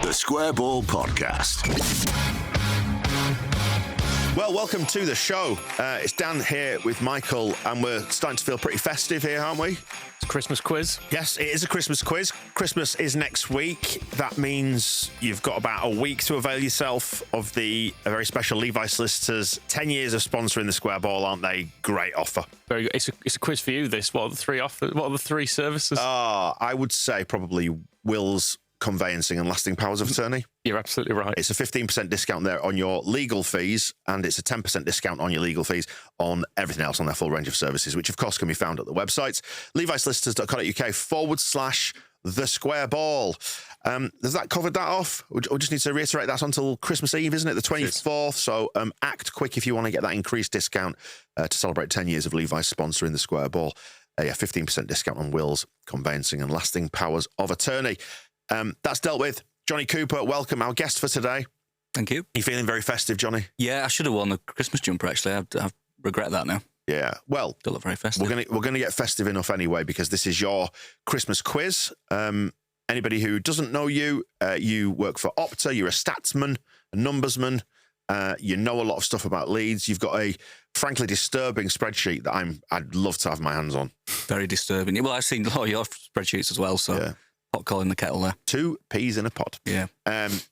The Square Ball Podcast. Well, welcome to the show. It's Dan here with Michael, and we're starting to feel pretty festive here, aren't we? It's a Christmas quiz. Yes, it is a Christmas quiz. Christmas is next week. That means you've got about a week to avail yourself of the very special Levi Solicitors 10 years of sponsoring the Square Ball, aren't they? Great offer. Very good. It's a quiz for you, this. What are the three offers? What are the three services? I would say probably wills, conveyancing and lasting powers of attorney. You're absolutely right. It's a 15% discount there on your legal fees, and it's a 10% discount on your legal fees on everything else on their full range of services, which of course can be found at the website, levisolicitors.co.uk/the Square Ball. Has that covered that off? We just need to reiterate that's until Christmas Eve, isn't it? The 24th. So act quick if you want to get that increased discount to celebrate 10 years of Levi's sponsoring the Square Ball. 15% discount on wills, conveyancing and lasting powers of attorney. That's dealt with. Johnny Cooper, welcome, our guest for today. Thank you. You feeling very festive, Johnny? Yeah, I should have worn the Christmas jumper, actually. I regret that now. Yeah, well, Still look very festive. we're gonna get festive enough anyway, because this is your Christmas quiz. Anybody who doesn't know you, you work for Opta, you're a statsman, a numbersman, you know a lot of stuff about Leeds. You've got a frankly disturbing spreadsheet that I'd love to have my hands on. Very disturbing. Well, I've seen a lot of your spreadsheets as well, so Yeah. pot calling the kettle there. 2 peas in a pod. Yeah.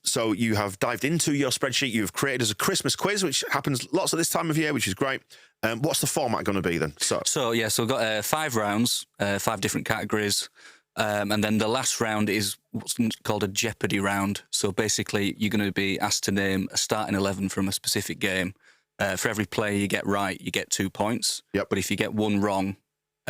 So you have dived into your spreadsheet. You've created as a Christmas quiz, which happens lots of this time of year, which is great. What's the format going to be then? So we've got 5 rounds, 5 different categories. And then the last round is what's called a Jeopardy round. So basically, you're going to be asked to name a starting 11 from a specific game. For every player you get right, you get 2 points. Yep. But if you get one wrong,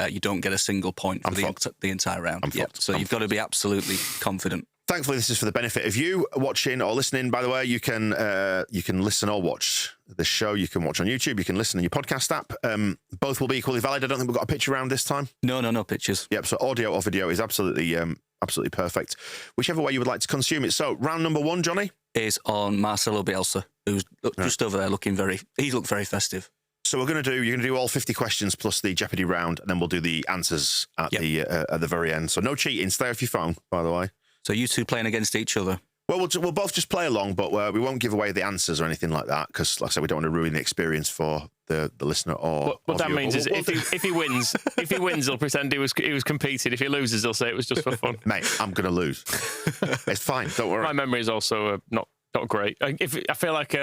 you don't get a single point for the entire round. So you've got to be absolutely confident. Thankfully, this is for the benefit of you watching or listening. By the way, you can listen or watch the show. You can watch on YouTube. You can listen in your podcast app. Both will be equally valid. I don't think we've got a picture round this time. No pictures. Yep. So audio or video is absolutely perfect. Whichever way you would like to consume it. So round number 1, Johnny, is on Marcelo Bielsa, who's just over there he looked very festive. So you're going to do all 50 questions plus the Jeopardy round, and then we'll do the answers at the very end. So no cheating. Stay off your phone, by the way. So you two playing against each other? Well, we'll both just play along, but we won't give away the answers or anything like that, because, like I said, we don't want to ruin the experience for the listener or. What that means is if he wins, he'll pretend he was competing. If he loses, he'll say it was just for fun. Mate, I'm going to lose. It's fine. Don't worry. My memory is also not great. I feel like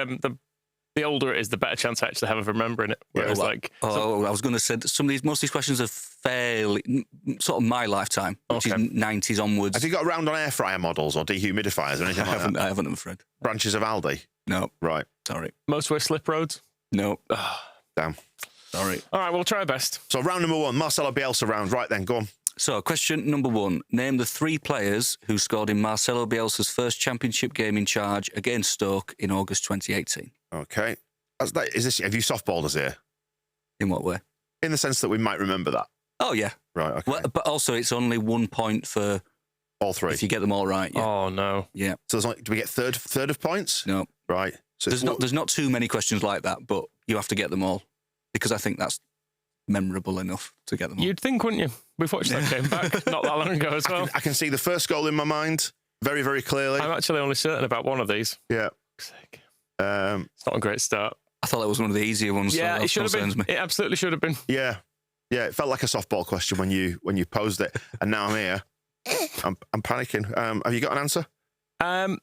the older it is, the better chance I actually have of remembering it. Whereas, I was going to say that most of these questions are fairly sort of my lifetime, which is 90s onwards. Have you got around on air fryer models or dehumidifiers or anything like that? I haven't, I'm afraid. Branches of Aldi? No. Right. Sorry. Motorway slip roads? No. Damn. Sorry. All right, we'll try our best. So round number 1, Marcelo Bielsa round. Right then, go on. So question number 1. Name the 3 players who scored in Marcelo Bielsa's first championship game in charge against Stoke in August 2018. Okay. Have you softballed us here? In what way? In the sense that we might remember that. Oh, yeah. Right, okay. Well, but also, it's only 1 point for all 3. If you get them all right. Yeah. Oh, no. Yeah. So do we get third of points? No. Right. So there's not too many questions like that, but you have to get them all, because I think that's memorable enough to get them all. You'd think, wouldn't you? We've watched that game back not that long ago as well. I can see the first goal in my mind very, very clearly. I'm actually only certain about one of these. Yeah. It's not a great start. I thought that was one of the easier ones. Yeah, so it should have been. Me. It absolutely should have been. Yeah. Yeah, it felt like a softball question when you posed it, and now I'm here. I'm panicking. Have you got an answer? I'm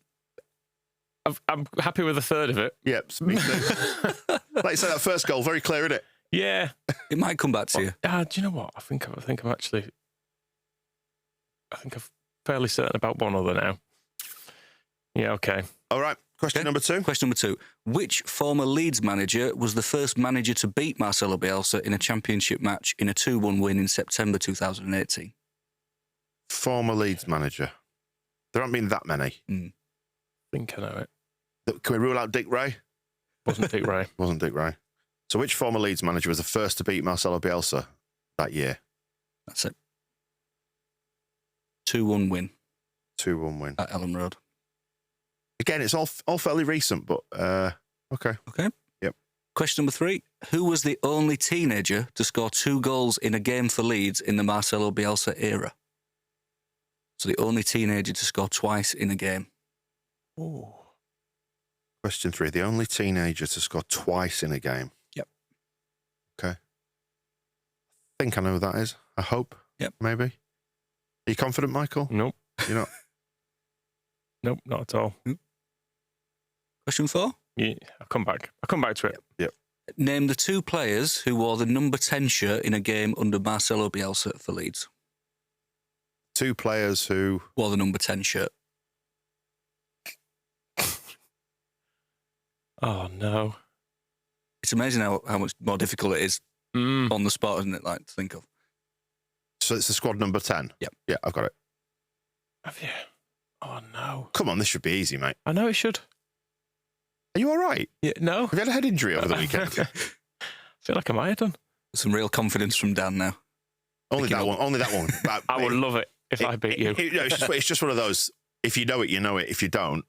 happy with a third of it. Yep, me too. Like you said, that first goal, very clear, isn't it? Yeah. It might come back to you. Do you know what? I think I'm fairly certain about one other now. Yeah, okay. All right. Question number 2. Question number 2. Which former Leeds manager was the first manager to beat Marcelo Bielsa in a championship match in a 2-1 win in September 2018? Former Leeds manager. There haven't been that many. I think I know it. Can we rule out Dick Ray? Wasn't Dick Ray. Wasn't Dick Ray. So which former Leeds manager was the first to beat Marcelo Bielsa that year? That's it. 2-1 win. 2-1 win. At Ellen Road. Again, it's all fairly recent, but okay. Okay. Yep. Question number 3. Who was the only teenager to score 2 goals in a game for Leeds in the Marcelo Bielsa era? So the only teenager to score twice in a game. Ooh. Question 3. The only teenager to score twice in a game. Yep. Okay. I think I know who that is. I hope. Yep. Maybe. Are you confident, Michael? Nope. You're not? Nope, not at all. Question 4. Yeah, I'll come back to it. Yep. Name the 2 players who wore the number 10 shirt in a game under Marcelo Bielsa for Leeds. 2 players who Wore the number 10 shirt. Oh, no. It's amazing how much more difficult it is on the spot, isn't it, like, to think of. So it's the squad number 10? Yep. Yeah, I've got it. Have you? Oh, no. Come on, this should be easy, mate. I know it should. Are you all right? Yeah, no. Have you had a head injury over the weekend? I feel like I might have done. Some real confidence from Dan now. Only that one. Only that one. I would love it if I beat you. It's just one of those, if you know it, you know it. If you don't,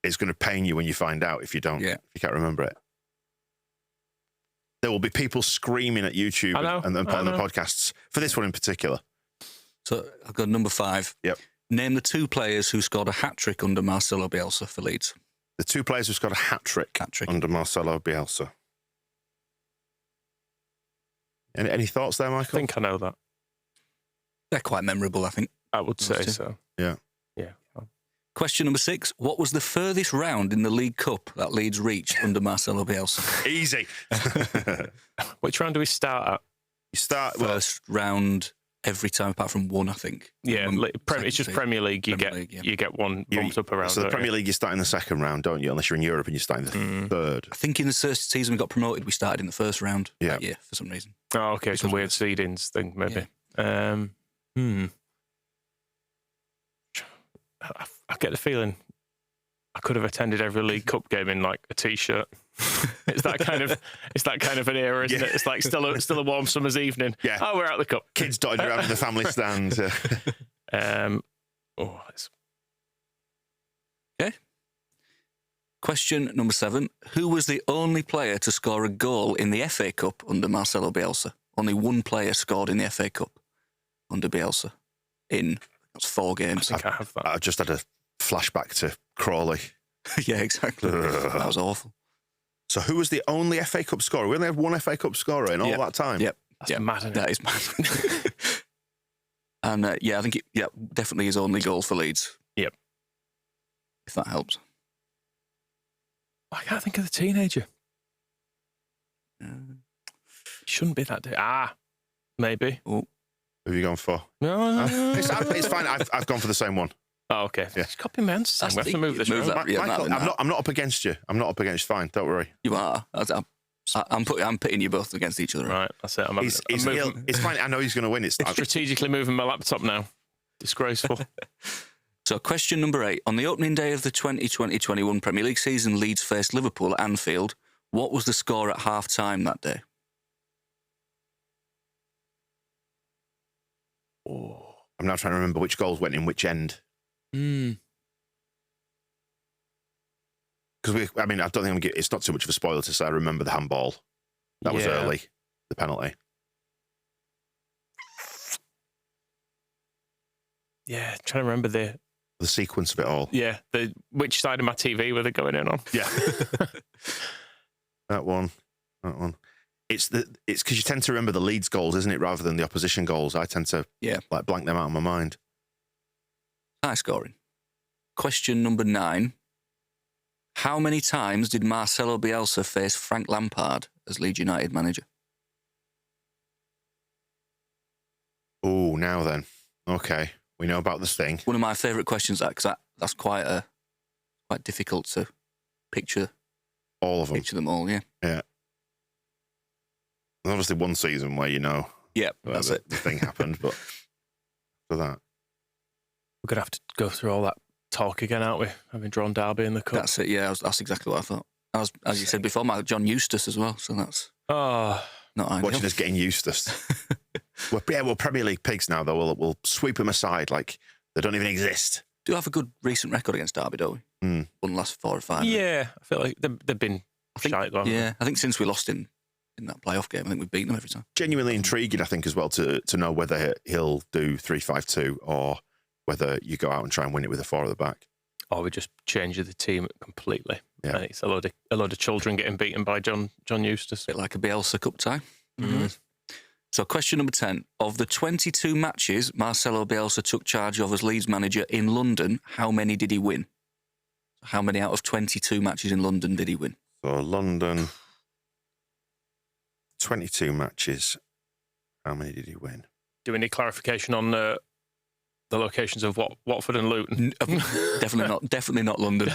it's going to pain you when you find out if you don't. Yeah. If you can't remember it. There will be people screaming at YouTube and on the podcasts for this one in particular. So I've got number 5. Yep. Name the 2 players who scored a hat-trick under Marcelo Bielsa for Leeds. The 2 players who've got a hat-trick Hat-trick. under Marcelo Bielsa. Any thoughts there, I Michael? think I know that. They're quite memorable, I think. I would say 2. so. Yeah. Yeah. Question number 6. What was the furthest round in the League Cup that Leeds reached under Marcelo Bielsa? Easy. Which round do we start at? You start... First round every time apart from 1, I think. Yeah, it's just Premier League. You Premier League, yeah. you get one bumped up around. So the Premier League, you start in the second round, don't you? Unless you're in Europe and you start in the third. I think in the first season we got promoted, we started in the first round that year for some reason. Oh, okay, some weird seedings thing, maybe. Yeah. I get the feeling I could have attended every League Cup game in like a t-shirt. It's that kind of an era, isn't it? It's like still a warm summer's evening. Yeah. Oh, we're out of the cup. Kids dotted around in the family stand. Okay. Question number 7. Who was the only player to score a goal in the FA Cup under Marcelo Bielsa? Only 1 player scored in the FA Cup under Bielsa in 4 games. I think I have that. I just had a flashback to Crawley. Yeah, exactly. That was awful. So who was the only FA Cup scorer? We only had 1 FA Cup scorer in all that time? Yep. That's mad, isn't it? That is mad. And I think definitely his only goal for Leeds. Yep. If that helps. I can't think of the teenager. Shouldn't be that day. Maybe. Oh. Who have you gone for? No. It's fine. I've gone for the same one. Oh, okay. Yeah. Just copy my answer. We have to move this around. that. Yeah, Michael, I'm not up against you. I'm not up against you. Fine, don't worry. You are. I'm pitting you both against each other. Right, that's it. It's fine. I know he's going to win. It's strategically moving my laptop now. Disgraceful. So question number 8. On the opening day of the 2020-21 Premier League season, Leeds faced Liverpool at Anfield. What was the score at half-time that day? Oh, I'm now trying to remember which goals went in which end. Because I don't think it's not too much of a spoiler to say I remember the handball. That was early, the penalty. Yeah, trying to remember the sequence of it all. Yeah, which side of my TV were they going in on? Yeah, that one. It's because you tend to remember the Leeds goals, isn't it, rather than the opposition goals. I tend to blank them out of my mind. High scoring. Question number 9. How many times did Marcelo Bielsa face Frank Lampard as Leeds United manager? Oh, now then. Okay, we know about this thing. One of my favourite questions, because that's quite difficult to picture. All of them. Picture them all, yeah. Yeah. There's obviously one season where that's it. The thing happened, but for that. We're going to have to go through all that talk again, aren't we? Having drawn Derby in the cup. That's it, yeah. That's exactly what I thought. As you said before, John Eustace as well, so that's not ideal. Watching us getting Eustace. We're Premier League pigs now, though. We'll sweep them aside like they don't even exist. Do have a good recent record against Derby, don't we? Won the last 4 or 5. Yeah, I feel like they've been shite, though. Yeah, I think since we lost in that playoff game, I think we've beaten them every time. Genuinely intriguing, I think, as well, to know whether he'll do 3-5-2 or whether you go out and try and win it with a 4 at the back. Or we just change the team completely. Yeah. And it's a load of children getting beaten by John Eustace. A bit like a Bielsa Cup tie. So question number 10. Of the 22 matches Marcelo Bielsa took charge of as Leeds manager in London, how many did he win? How many out of 22 matches in London did he win? So London, 22 matches. How many did he win? Do we need clarification on the locations of Watford and Luton? Definitely not London.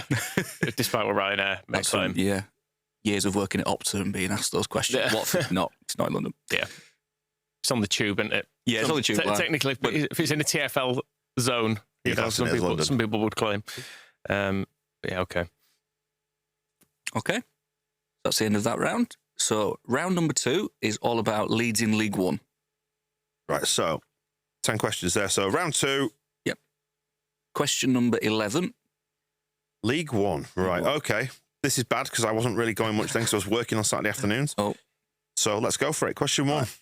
Despite what Ryanair may claim. Yeah. Years of working at Opta and being asked those questions. Yeah. Watford, it's not in London. Yeah. It's on the tube, isn't it? Yeah, it's on the tube line. Technically, if it's in a TfL zone, some people would claim. Yeah, okay. Okay. That's the end of that round. So round number 2 is all about Leeds in League One. Right, so 10 questions there. So round 2. Yep. Question number 11. League One. Right, okay. This is bad because I wasn't really going much then because I was working on Saturday afternoons. Oh. So let's go for it. Question 1. Right.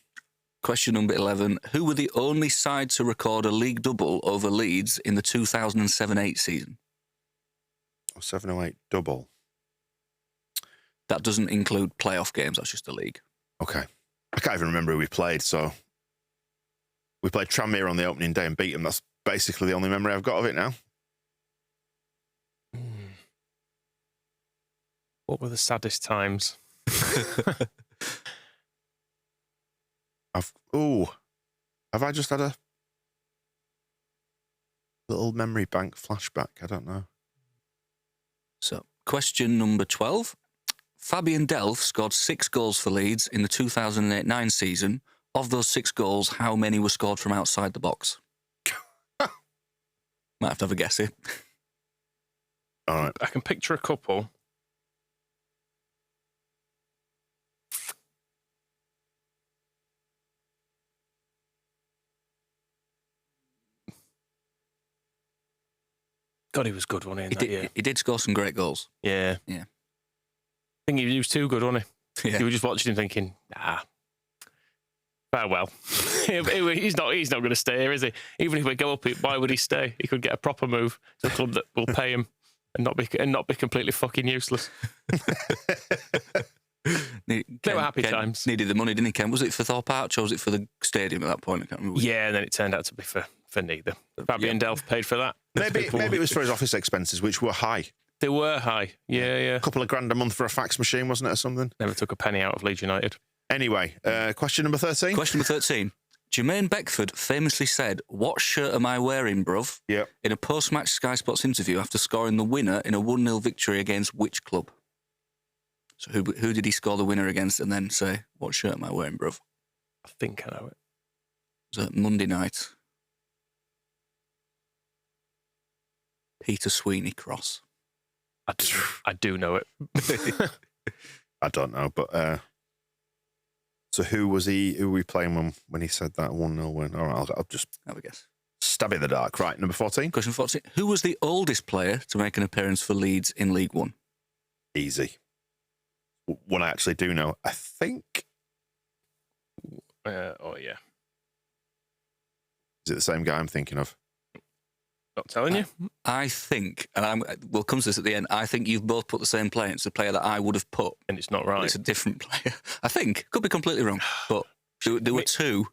Question number 11. Who were the only side to record a league double over Leeds in the 2007-8 season? 708 double. That doesn't include playoff games. That's just the league. Okay. I can't even remember who we played, so... We played Tranmere on the opening day and beat them. That's basically the only memory I've got of it now. What were the saddest times? Have I just had a little memory bank flashback? I don't know. So, question number 12. Fabian Delph scored 6 goals for Leeds in the 2008-9 season. Of those 6 goals, how many were scored from outside the box? Might have to have a guess here. All right. I can picture a couple. God, he was good, wasn't he? He did score some great goals. Yeah. Yeah. I think he was too good, wasn't he? Yeah. You were just watching him thinking, farewell. he's not going to stay here, is he? Even if we go up, why would he stay? He could get a proper move to a club that will pay him and not be completely fucking useless. They were happy times. Needed the money, didn't he, Ken? Was it for Thorpe Arch or was it for the stadium at that point? I can't remember. Yeah, and then it turned out to be for neither. Fabian Delph paid for that. Maybe it was for his office expenses, which were high. They were high. Yeah. A couple of grand a month for a fax machine, wasn't it, or something? Never took a penny out of Leeds United. Anyway, question number 13. Question number 13. Jermaine Beckford famously said, "What shirt am I wearing, bruv?" Yep. In a post-match Sky Sports interview after scoring the winner in a 1-0 victory against which club? So who did he score the winner against and then say, "What shirt am I wearing, bruv?" I think I know it. It was a Monday night. Peter Sweeney Cross. I do know it. I don't know, but so who were we playing when he said that 1-0 win? All right, I'll just Have a guess. stab in the dark. Right, number 14. Question 14. Who was the oldest player to make an appearance for Leeds in League One? Easy. One I actually do know. I think. Oh yeah. Is it the same guy I'm thinking of? Not telling you. I think, and we'll come to this at the end, I think you've both put the same player. It's a player that I would have put. And it's not right. It's a different player. I think. Could be completely wrong. But there were 2.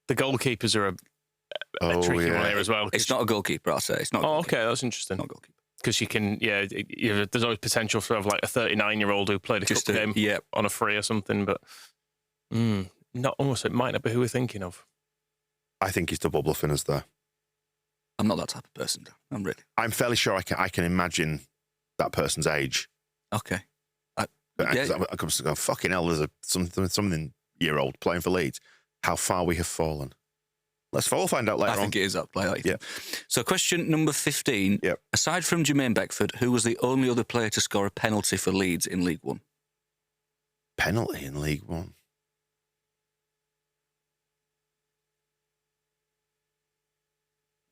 The goalkeepers are a tricky one here as well. It's not a goalkeeper, I'll say. It's not. Okay, that's interesting. Not a goalkeeper. Because you can, there's always potential for like a 39-year-old who played a cup game on a free or something, but not almost. It might not be who we're thinking of. I think he's double bluffing us there. I'm not that type of person. I'm fairly sure I can imagine that person's age. Okay. I come to go, fucking hell, there's a something year old playing for Leeds. How far we have fallen. We'll find out later on. I think it is that player. Yeah. So question number 15. Yep. Aside from Jermaine Beckford, who was the only other player to score a penalty for Leeds in League One? Penalty in League One?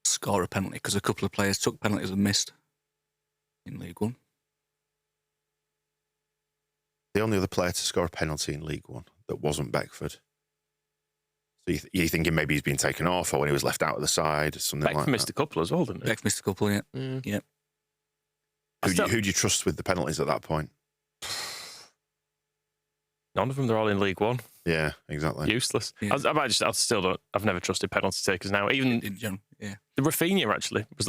Score a penalty, because a couple of players took penalties and missed in League One. The only other player to score a penalty in League One that wasn't Beckford. So you're thinking maybe he's been taken off or when he was left out of the side or something like that? Beck missed a couple as well, didn't he? Beck missed a couple, yeah. Mm. Yep. Who do you trust with the penalties at that point? None of them. They're all in League One. Yeah, exactly. Useless. Yeah. I still don't. I've never trusted penalty takers now. Even In general, yeah. Rafinha actually was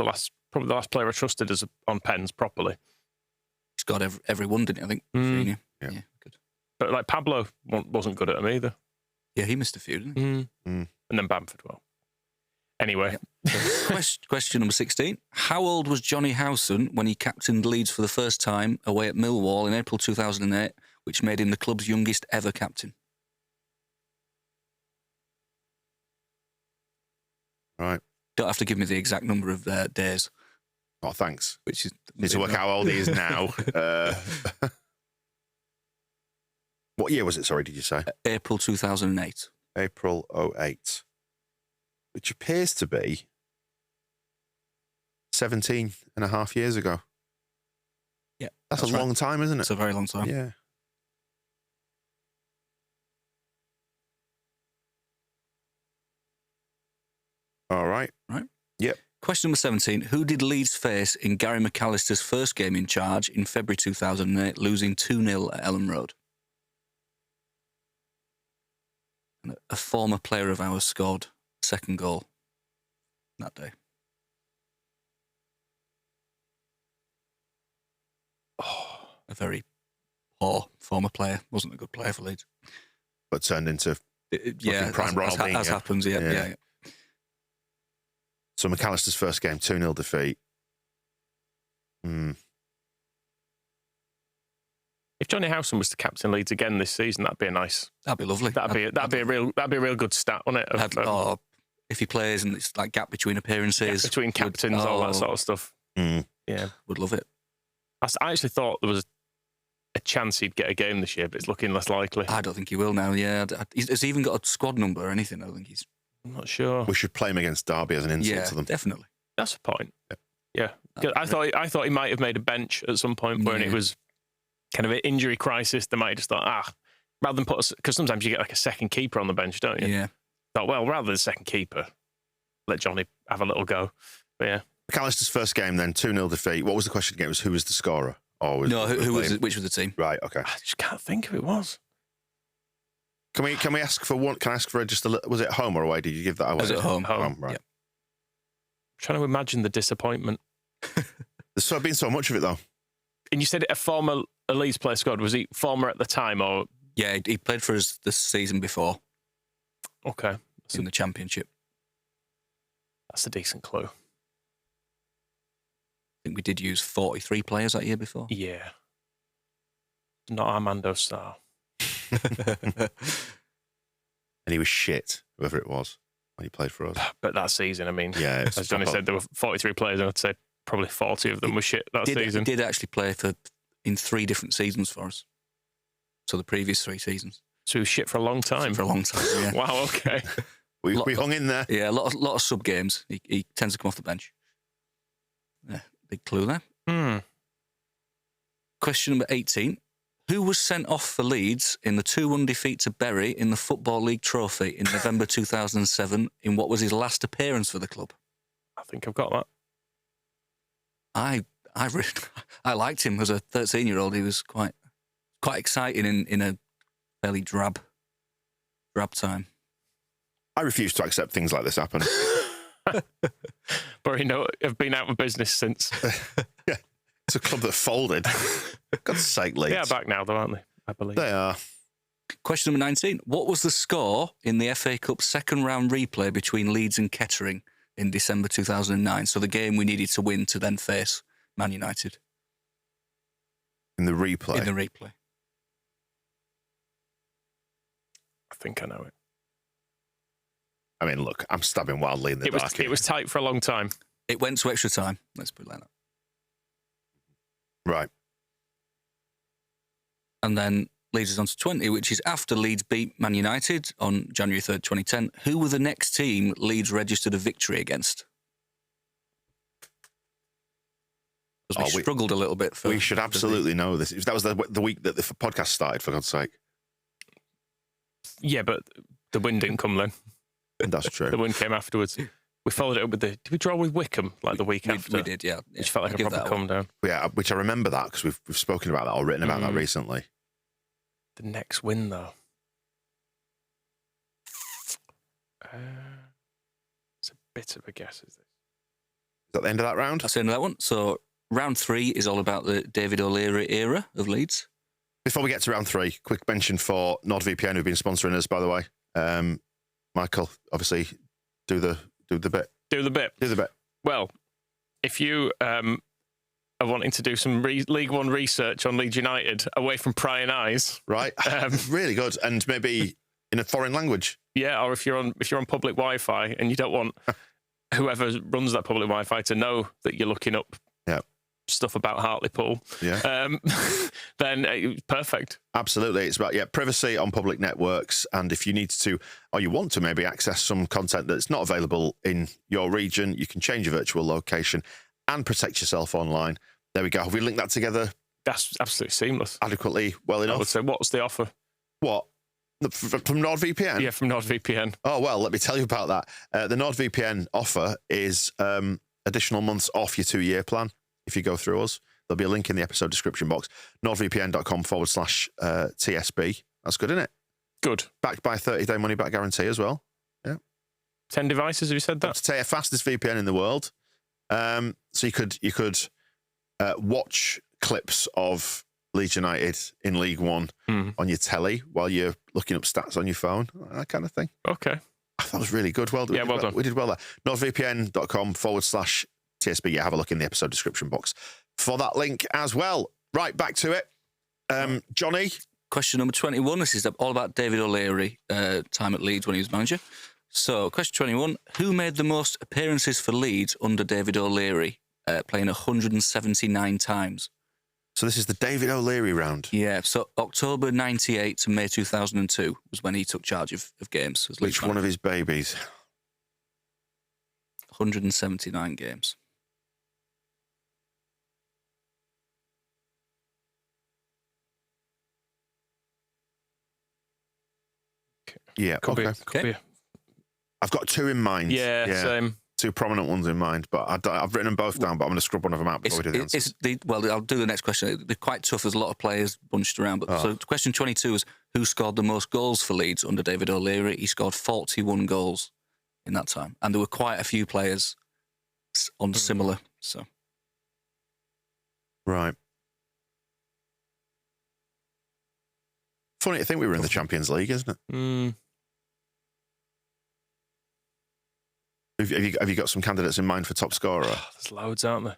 probably the last player I trusted on pens properly. He's got every one, didn't he? I think. Mm. Yeah, good. But like Pablo wasn't good at them either. Yeah, he missed a few, didn't he? And then Bamford. Well, anyway. Question number 16. How old was Johnny Howson when he captained Leeds for the first time away at Millwall in April 2008, which made him the club's youngest ever captain? Right. Don't have to give me the exact number of days. Oh, thanks. Which is Need to work out how old he is now. What year was it, sorry, did you say? April 2008. April 08. Which appears to be 17 and a half years ago. Yeah. That's a long time, isn't it? It's a very long time. Yeah. All right. Right. Yep. Question number 17. Who did Leeds face in Gary McAllister's first game in charge in February 2008, losing 2-0 at Ellen Road? And a former player of ours scored the second goal that day. Oh, a very poor former player. Wasn't a good player for Leeds. But turned into prime as Ronaldinho. happens, yeah. So McAllister's first game, 2-0 defeat. If Johnny Howson was to captain Leeds again this season, that'd be That'd be lovely. That'd be a real good stat, wouldn't it? If he plays and it's like gap between appearances, between captains, all that sort of stuff. Yeah, would love it. I actually thought there was a chance he'd get a game this year, but it's looking less likely. I don't think he will now. Yeah, has he even got a squad number or anything? I don't think he's. I'm not sure. We should play him against Derby as an insult to them. Definitely. That's the point. Yeah, I thought he might have made a bench at some point when it was kind of an injury crisis. They might have just thought, rather than because sometimes you get like a second keeper on the bench, don't you? Yeah. Thought, well, rather than second keeper, let Johnny have a little go. But yeah. McAllister's first game then, 2-0 defeat. What was the question again? It was who was the scorer? Which was the team? Right, okay. I just can't think who it was. Can we ask for one? Can I ask for just a little? Was it home or away? Did you give that away? Was it home? Home, right. Yeah. I'm trying to imagine the disappointment. There's been so much of it though. And you said a former Leeds player scored. Was he former at the time or? Yeah, he played for us the season before. Okay. In the Championship. That's a decent clue. I think we did use 43 players that year before. Yeah. Not Armando Sarr. And he was shit, whoever it was, when he played for us. But that season, I mean, yeah, as Johnny said, there were 43 players, and I'd say probably 40 of them were shit that season. He did actually play in 3 different seasons for us. So the previous 3 seasons. So he was shit for a long time. For a long time, yeah. Wow, okay. we hung in there. Yeah, a lot of sub games. He tends to come off the bench. Yeah, big clue there. Question number 18. Who was sent off for Leeds in the 2-1 defeat to Bury in the Football League Trophy in November 2007 in what was his last appearance for the club? I think I've got that. I liked him as a 13-year-old. He was quite exciting in a fairly drab time. I refuse to accept things like this happen. But have been out of business since. Yeah, it's a club that folded. God's sake, Leeds. They are back now, though, aren't they? I believe they are. Question number 19. What was the score in the FA Cup second round replay between Leeds and Kettering in December 2009? So the game we needed to win to then face Man United. In the replay? In the replay. I think I know it. I mean, look, I'm stabbing wildly in the dark. It was tight for a long time. It went to extra time. Let's put it like that. Right. And then Leeds is on to 20, which is after Leeds beat Man United on January 3rd, 2010. Who were the next team Leeds registered a victory against? Because we struggled a little bit. We should absolutely know this. That was the week that the podcast started, for God's sake. Yeah, but the win didn't come then. That's true. The win came afterwards. We followed it up with did we draw with Wickham like the week after? We did, yeah. Which felt like a proper come down. Yeah, which I remember that because we've spoken about that or written about that recently. The next win, though. It's a bit of a guess, is this? Is that the end of that round? That's the end of that one. So round 3 is all about the David O'Leary era of Leeds. Before we get to round 3, quick mention for NordVPN, who've been sponsoring us, by the way. Michael, obviously, do the bit. Do the bit. Well, if you are wanting to do some League One research on Leeds United away from prying eyes, right? Really good, and maybe in a foreign language. Yeah, or if you're on public Wi-Fi and you don't want whoever runs that public Wi-Fi to know that you're looking up stuff about Hartlepool, then perfect. Absolutely. It's about privacy on public networks, and if you need to or you want to maybe access some content that's not available in your region, you can change your virtual location and protect yourself online. There we go. Have we linked that together? That's absolutely seamless. Adequately, well enough. I would say, what's the offer? What? From NordVPN? Yeah, from NordVPN. Oh, well, let me tell you about that. The NordVPN offer is additional months off your 2-year plan. If you go through us, there'll be a link in the episode description box. nordvpn.com/TSB. That's good, isn't it? Good. Backed by a 30-day money-back guarantee as well. Yeah. 10 devices, have you said that? It's the fastest VPN in the world. So you could watch clips of Leeds United in League One on your telly while you're looking up stats on your phone, that kind of thing. Okay. I thought it was really good. Well done. Well done. We did well there. nordvpn.com/TSB. Yeah, have a look in the episode description box for that link as well. Right, back to it. Johnny? Question number 21. This is all about David O'Leary, time at Leeds when he was manager. So, question 21. Who made the most appearances for Leeds under David O'Leary, playing 179 times? So this is the David O'Leary round. Yeah, so October 98 to May 2002 was when he took charge of games. As Which one of his babies? 179 games. Yeah, Could okay. be. I've got 2 in mind. Yeah, same. 2 prominent ones in mind, but I've written them both down, but I'm going to scrub one of them out before we do the answers. I'll do the next question. They're quite tough. There's a lot of players bunched around. But So question 22 is, who scored the most goals for Leeds under David O'Leary? He scored 41 goals in that time. And there were quite a few players on similar. So Right. Funny to think we were in the Champions League, isn't it? Have you got some candidates in mind for top scorer? There's loads, aren't there?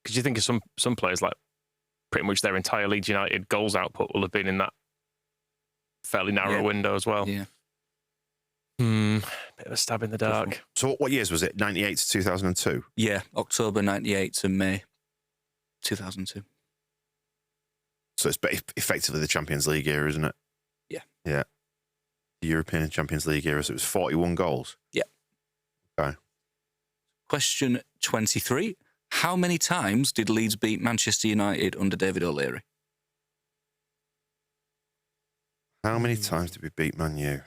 Because you think of some players, like pretty much their entire Leeds United goals output will have been in that fairly narrow window as well. Yeah. Bit of a stab in the dark. So what years was it? 98 to 2002? Yeah, October 98 to May 2002. So it's effectively the Champions League era, isn't it? Yeah. Yeah. The European Champions League era, so it was 41 goals? Yeah. Okay. Question 23. How many times did Leeds beat Manchester United under David O'Leary? How many times did we beat Man U?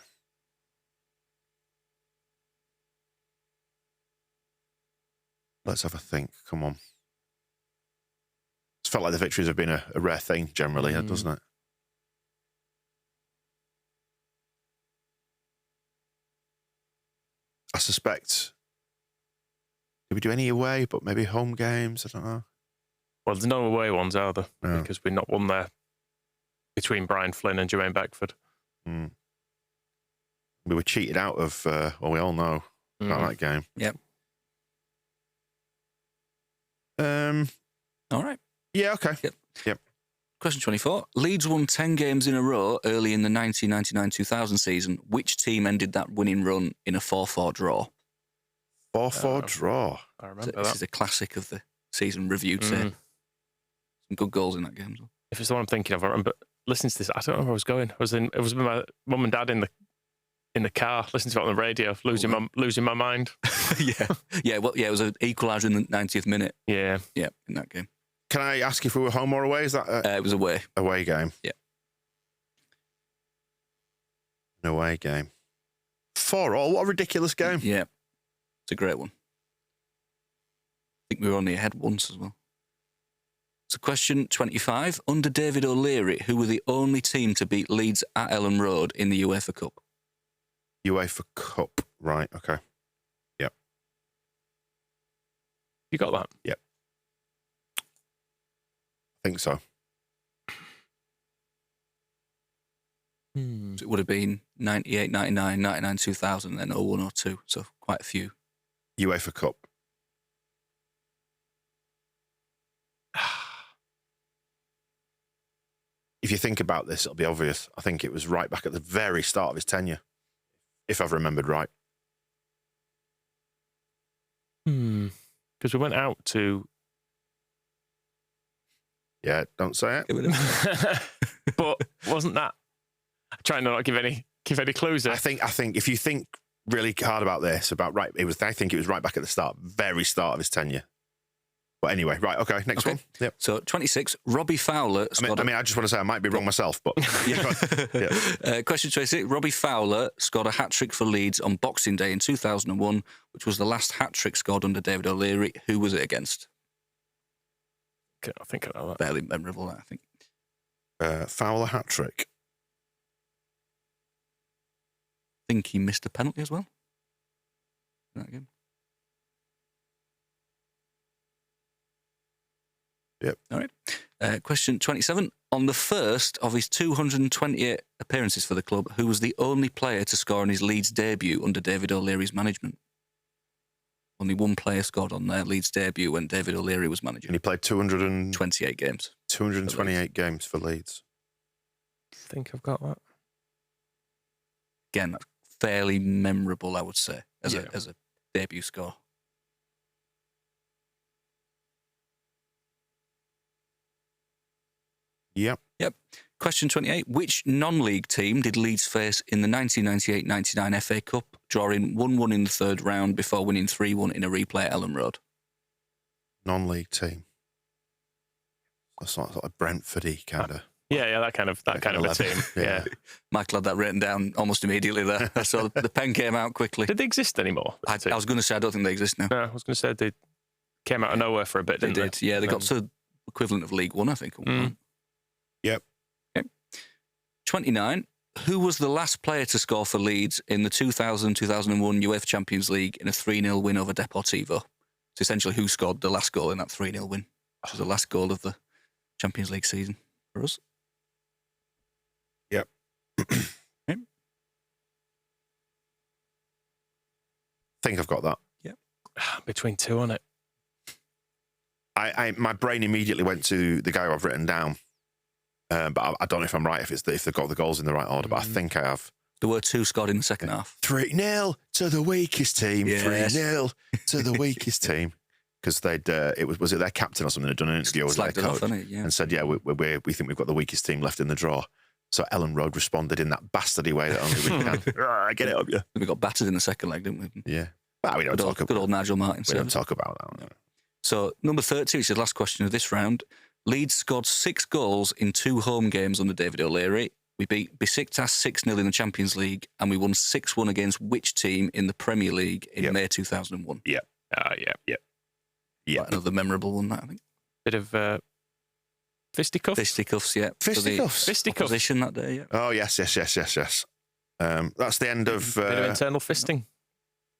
Let's have a think. Come on. It's felt like the victories have been a rare thing generally, doesn't it? I suspect. Did we do any away, but maybe home games? I don't know. Well, there's no away ones, are there? No. Because we've not won there between Brian Flynn and Jermaine Beckford. We were cheated out of, we all know about that game. Yep. All right. Yeah, okay. Yep. Question 24. Leeds won 10 games in a row early in the 1999-2000 season. Which team ended that winning run in a 4-4 draw? 4-4 draw. I remember that. This is a classic of the season review tape. Some good goals in that game as well. If it's the one I'm thinking of, I remember listening to this. I don't know where I was going. It was with my mum and dad in the car, listening to it on the radio, losing my mind. Yeah. Well, it was an equaliser in the 90th minute. Yeah, in that game. Can I ask if we were home or away? Is that it was away. Away game? Yeah. An away game. 4-4. What a ridiculous game. Yeah. It's a great one. I think we were only ahead once as well. So question 25. Under David O'Leary, who were the only team to beat Leeds at Ellen Road in the UEFA Cup? UEFA Cup. Right, okay. Yep. You got that? Yep. I think so. So it would have been 98, 99, 99, 2000, then 01, 02. So quite a few. UEFA Cup. If you think about this, it'll be obvious. I think it was right back at the very start of his tenure, if I've remembered right. Because we went out to... Yeah, don't say it. But wasn't that... I'm trying to not give any clues there. I think if you think really hard about this, I think it was right back at the start, very start of his tenure. But anyway, right, okay, next one. Yep. So 26, Robbie Fowler scored... I just want to say I might be wrong myself, but... yeah. Question 26, Robbie Fowler scored a hat-trick for Leeds on Boxing Day in 2001, which was the last hat-trick scored under David O'Leary. Who was it against? I think I know that. Fairly memorable, I think. Fowler hat-trick. I think he missed a penalty as well. That game. Yep. All right. Question 27. On the first of his 228 appearances for the club, who was the only player to score on his Leeds debut under David O'Leary's management? Only one player scored on their Leeds debut when David O'Leary was manager. And he played 28 games. 228 games for Leeds. I think I've got that. Again, that's fairly memorable, I would say, as a debut score. Yep. Question 28. Which non-league team did Leeds face in the 1998-99 FA Cup, drawing 1-1 in the third round before winning 3-1 in a replay at Ellen Road? Non-league team. That's like a Brentford-y kind of... Yeah, that kind of a team. Yeah. Michael had that written down almost immediately there. I saw the pen came out quickly. Did they exist anymore? I was going to say, I don't think they exist now. No, I was going to say they came out of nowhere for a bit, didn't they? Did, yeah. They got to equivalent of League One, I think. Yep. Okay. 29. Who was the last player to score for Leeds in the 2000-2001 UEFA Champions League in a 3-0 win over Deportivo? So essentially, who scored the last goal in that 3-0 win, which was the last goal of the Champions League season for us? Yep. Okay. I think I've got that. Yep. Between two on it. My brain immediately went to the guy I've written down, but I don't know if I'm right, if they've got the goals in the right order, but I think I have. There were two scored in the second half. 3-0 to the weakest team. Yes. 3-0 to the weakest team. Because was it their captain or something had done an interview with their coach and said, we think we've got the weakest team left in the draw. So Ellen Road responded in that bastardy way that only we can. Get it up, yeah. We got battered in the second leg, didn't we? Yeah. Well, we don't talk about good old Nigel Martin. We don't talk about that. No. So number 30, which is the last question of this round. Leeds scored 6 goals in 2 home games under David O'Leary. We beat Besiktas 6-0 in the Champions League, and we won 6-1 against which team in the Premier League in May 2001? Yeah. Quite another memorable one, that, I think. Bit of fisticuffs? Fisticuffs, yeah. Fisticuffs? Fisticuffs. Opposition that day, yeah. Oh, yes. That's the end of... bit of internal fisting.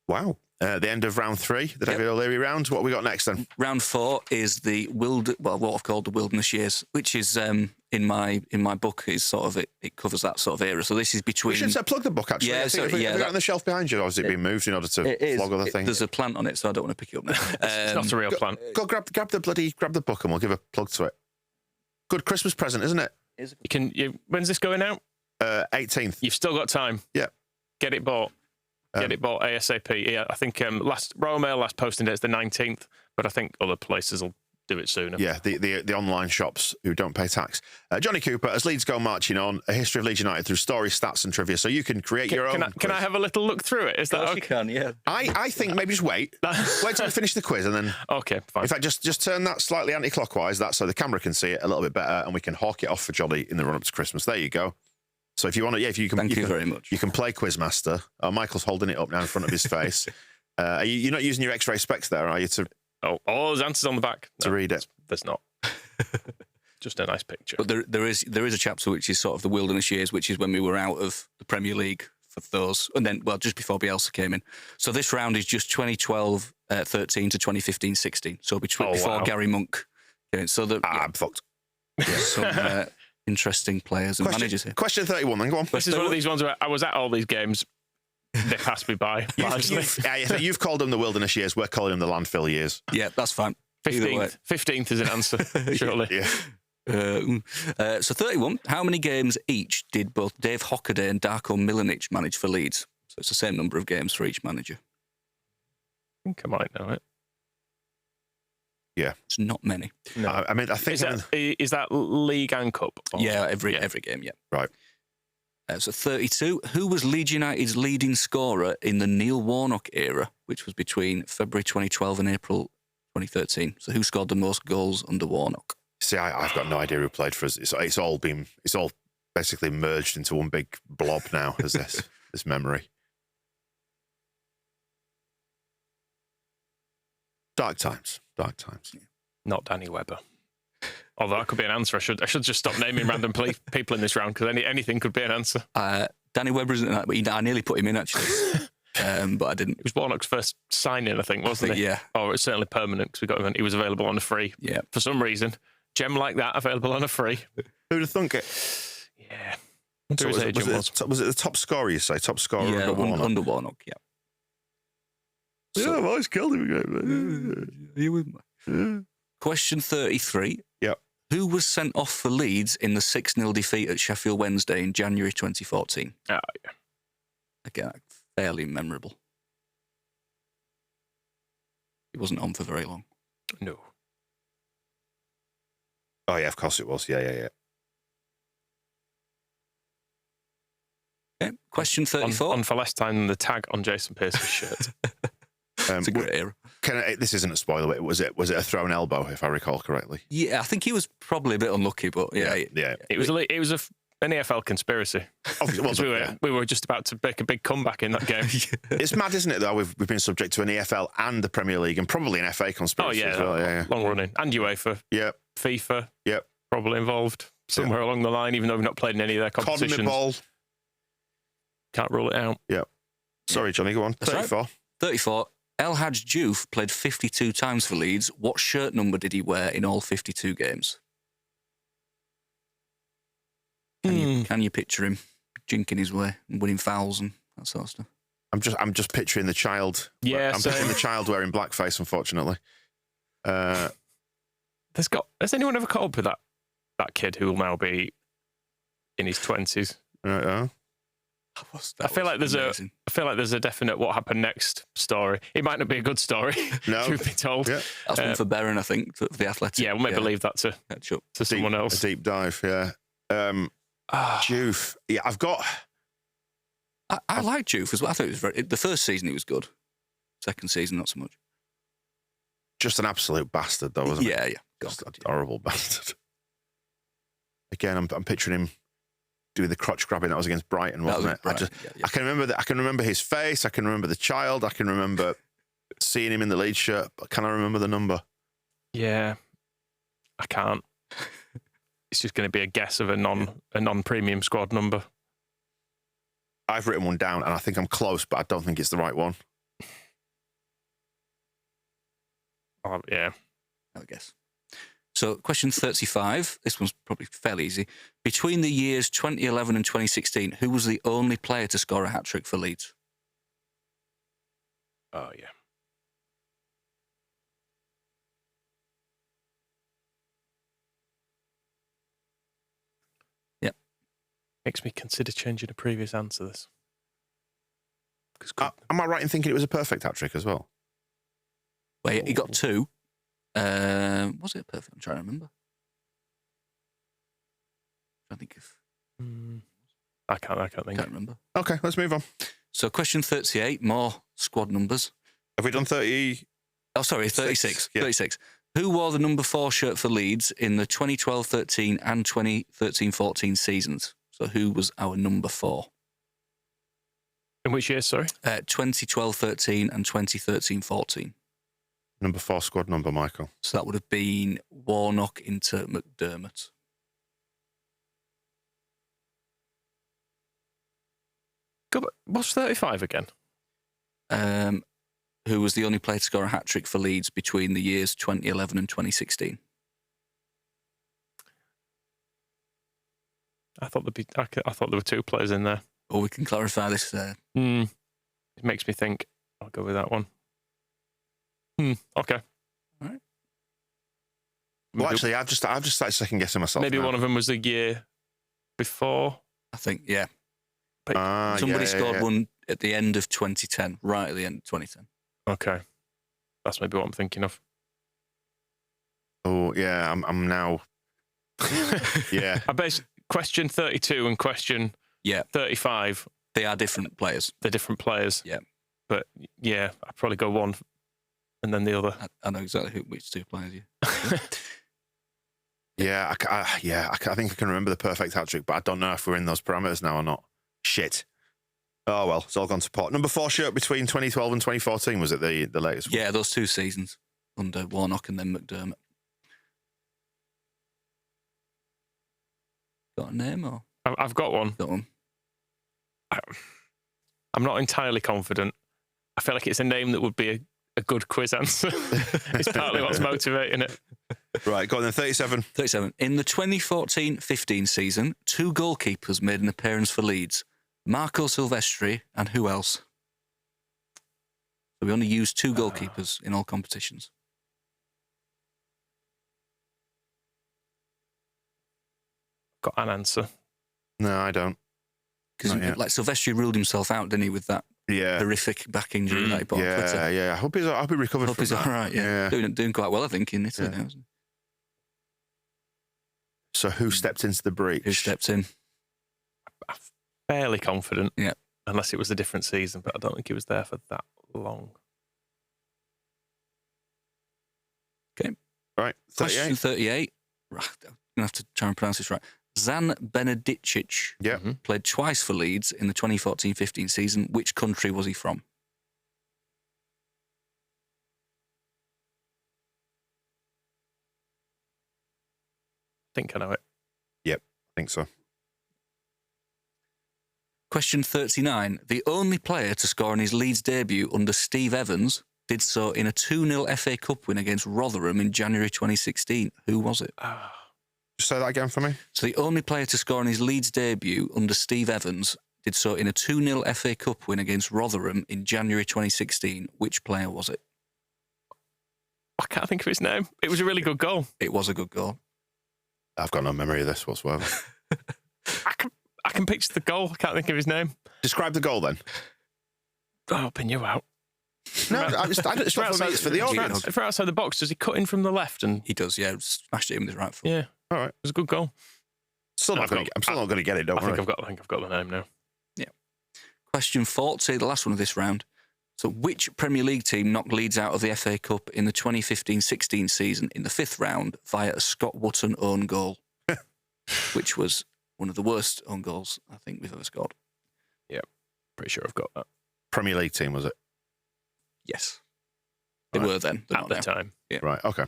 Wow. The end of round 3, the David O'Leary round. What have we got next then? Round 4 is what I've called the Wilderness Years, which is in my book is sort of it covers that sort of era. So this is between. We should plug the book actually. Yeah, have you got it on the shelf behind you, or has it been moved in order to flog other things? There's a plant on it, so I don't want to pick it up now. It's not a real plant. Go grab the book, and we'll give a plug to it. Good Christmas present, isn't it? When's this going out? 18th. You've still got time. Yeah. Get it bought. Get it bought ASAP. Yeah, I think Royal Mail last posting date is the 19th, but I think other places will do it sooner. Yeah, the online shops who don't pay tax. Johnny Cooper, as Leeds go marching on, a history of Leeds United through stories, stats and trivia, so you can create your own Can I have a little look through it? Is that okay? You can, yeah. I think maybe just wait. Wait till we finish the quiz and then... Okay, fine. In fact, just turn that slightly anti-clockwise, so the camera can see it a little bit better, and we can hawk it off for Johnny in the run-up to Christmas. There you go. So if you want to, if you can... Thank you very much. You can play Quizmaster. Oh, Michael's holding it up now in front of his face. You're not using your X-ray specs there, are you, to there's answers on the back. to read it? There's not. Just a nice picture. But there is a chapter which is sort of the wilderness years, which is when we were out of the Premier League for those, and then just before Bielsa came in. So this round is just 2012-13 to 2015-16. So before Gary Monk came in. So I'm fucked. Some interesting players and managers here. Question 31, then go on. This is one of these ones where I was at all these games. They passed me by. You've called them the wilderness years. We're calling them the landfill years. Yeah, that's fine. 15th is an answer, surely. Yeah. So 31, how many games each did both Dave Hockaday and Darko Milanic manage for Leeds? So it's the same number of games for each manager. I think I might know it. Yeah. It's not many. No. I think... Is that league and cup? Yeah, every game, yeah. Right. So 32, who was Leeds United's leading scorer in the Neil Warnock era, which was between February 2012 and April 2013? So who scored the most goals under Warnock? See, I've got no idea who played for us. It's all basically merged into one big blob now, as this memory. Dark times. Not Danny Webber. Although that could be an answer. I should just stop naming random people in this round because anything could be an answer. Danny Webber isn't that, but I nearly put him in actually, but I didn't. It was Warnock's first signing, I think, wasn't it? Yeah. Oh, it's certainly permanent because we got him. He was available on a free. Yeah. For some reason, gem like that available on a free. Who'd have thunk it? Yeah. So was it the top scorer? You say top scorer under Warnock? Under Warnock, yeah. So, I've always killed him. Are you with me? Yeah. Question 33. Yeah. Who was sent off for Leeds in the 6-0 defeat at Sheffield Wednesday in January 2014? Oh, yeah. Again, fairly memorable. He wasn't on for very long. No. Oh, yeah, of course it was. Yeah. Okay. Question 34. On for less time than the tag on Jason Pearce's shirt. It's a great era. This isn't a spoiler, but was it a thrown elbow, if I recall correctly? Yeah, I think he was probably a bit unlucky, but yeah. It was an EFL conspiracy. We were just about to make a big comeback in that game. It's mad, isn't it, though? We've been subject to an EFL and the Premier League and probably an FA conspiracy as well. Yeah. Long running. And UEFA. Yeah. FIFA. Yeah. Probably involved somewhere along the line, even though we've not played in any of their competitions. CONMEBOL. Can't rule it out. Yeah. Sorry, Johnny, go on. That's 34. Right. 34. El Hadj Diouf played 52 times for Leeds. What shirt number did he wear in all 52 games? Can you picture him jinking his way and winning fouls and that sort of stuff? I'm just picturing the child. Yeah, I'm picturing the child wearing blackface, unfortunately. Has anyone ever caught up with that kid who will now be in his 20s? I feel like there's a definite what happened next story. It might not be a good story. No, truth be told, that's one for Berrin, I think, for the Athletic. Yeah, we'll maybe leave that to someone else. A deep dive, yeah. Diouf, yeah, I've got. I like Diouf as well. I thought it was the first season he was good. Second season, not so much. Just an absolute bastard, though, wasn't he? Yeah. Just a horrible bastard. Again, I'm picturing him doing the crotch grabbing. That was against Brighton, wasn't it? Brighton. I can remember that. I can remember his face. I can remember the child. I can remember seeing him in the Leeds shirt. But can I remember the number? Yeah, I can't. It's just going to be a guess of a non-premium squad number. I've written one down, and I think I'm close, but I don't think it's the right one. Oh, yeah, I guess. So, question 35. This one's probably fairly easy. Between the years 2011 and 2016, who was the only player to score a hat-trick for Leeds? Oh, yeah. Yep. Makes me consider changing a previous answer. This. Am I right in thinking it was a perfect hat-trick as well? Well, he got two. Was it perfect? I'm trying to remember. I think if I can't remember. Okay, let's move on. So, question 38. More squad numbers. Have we done 30? Oh, sorry, 36. Yeah. 36. Who wore the number 4 shirt for Leeds in the 2012-13 and 2013-14 seasons? So, who was our number 4? In which year, sorry? 2012-13 and 2013-14. Number 4 squad number, Michael. So that would have been Warnock into McDermott. What's 35 again? Who was the only player to score a hat-trick for Leeds between the years 2011 and 2016? I thought there were 2 players in there. Or we can clarify this. It makes me think. I'll go with that one. Okay. All right. Well, actually, I've just started second guessing myself. Maybe now. one of them was the year before. I think, yeah. But Somebody scored one at the end of 2010, right at the end of 2010. Okay. That's maybe what I'm thinking of. Oh, yeah, I'm now... yeah. I bet question 32 and question 35. They are different players. They're different players. Yeah. But, yeah, I'd probably go one and then the other. I know exactly which 2 players you... Yeah, I think I can remember the perfect hat-trick, but I don't know if we're in those parameters now or not. Shit. Oh, well, it's all gone to pot. Number 4 shirt between 2012 and 2014, was it the latest one? Yeah, those 2 seasons under Warnock and then McDermott. Got a name or? I've got one. Got one. I'm not entirely confident. I feel like it's a name that would be a good quiz answer. It's partly what's motivating it. Right, go on then, 37. 37. In the 2014-15 season, 2 goalkeepers made an appearance for Leeds. Marco Silvestri and who else? So we only used 2 goalkeepers in all competitions. Got an answer. No, I don't. Because like Silvestri ruled himself out, didn't he, with that horrific back injury that he put on Twitter. Yeah. I hope he recovered Hope from he's that. all right, yeah. Doing quite well, I think, in Italy now, isn't he? So who stepped into the breach? Who stepped in? I'm fairly confident. Yeah. Unless it was a different season, but I don't think he was there for that long. Okay. Right, 38. Question 38. Right, I'm going to have to try and pronounce this right. Zan Benedicic played twice for Leeds in the 2014-15 season. Which country was he from? I think I know it. Yep, I think so. Question 39. The only player to score in his Leeds debut under Steve Evans did so in a 2-0 FA Cup win against Rotherham in January 2016. Who was it? Just say that again for me. So the only player to score in his Leeds debut under Steve Evans did so in a 2-0 FA Cup win against Rotherham in January 2016. Which player was it? I can't think of his name. It was a really good goal. It was a good goal. I've got no memory of this whatsoever. I can picture the goal. I can't think of his name. Describe the goal then. Oh, pin you out. No, it's not for me, it's for the audience. From outside the box, does he cut in from the left? And He does, yeah. Smashed it in with his right foot. yeah, All right. it was a good goal. I'm still not going to get it, don't worry. I think I've got the name now. Yeah. Question 40, the last one of this round. So which Premier League team knocked Leeds out of the FA Cup in the 2015-16 season in the 5th round via a Scott Wootton own goal? Which was one of the worst own goals I think we've ever scored. Yeah, pretty sure I've got that. Premier League team, was it? Yes. They Right. were then. They're At not the now. time. Yeah. Right, okay.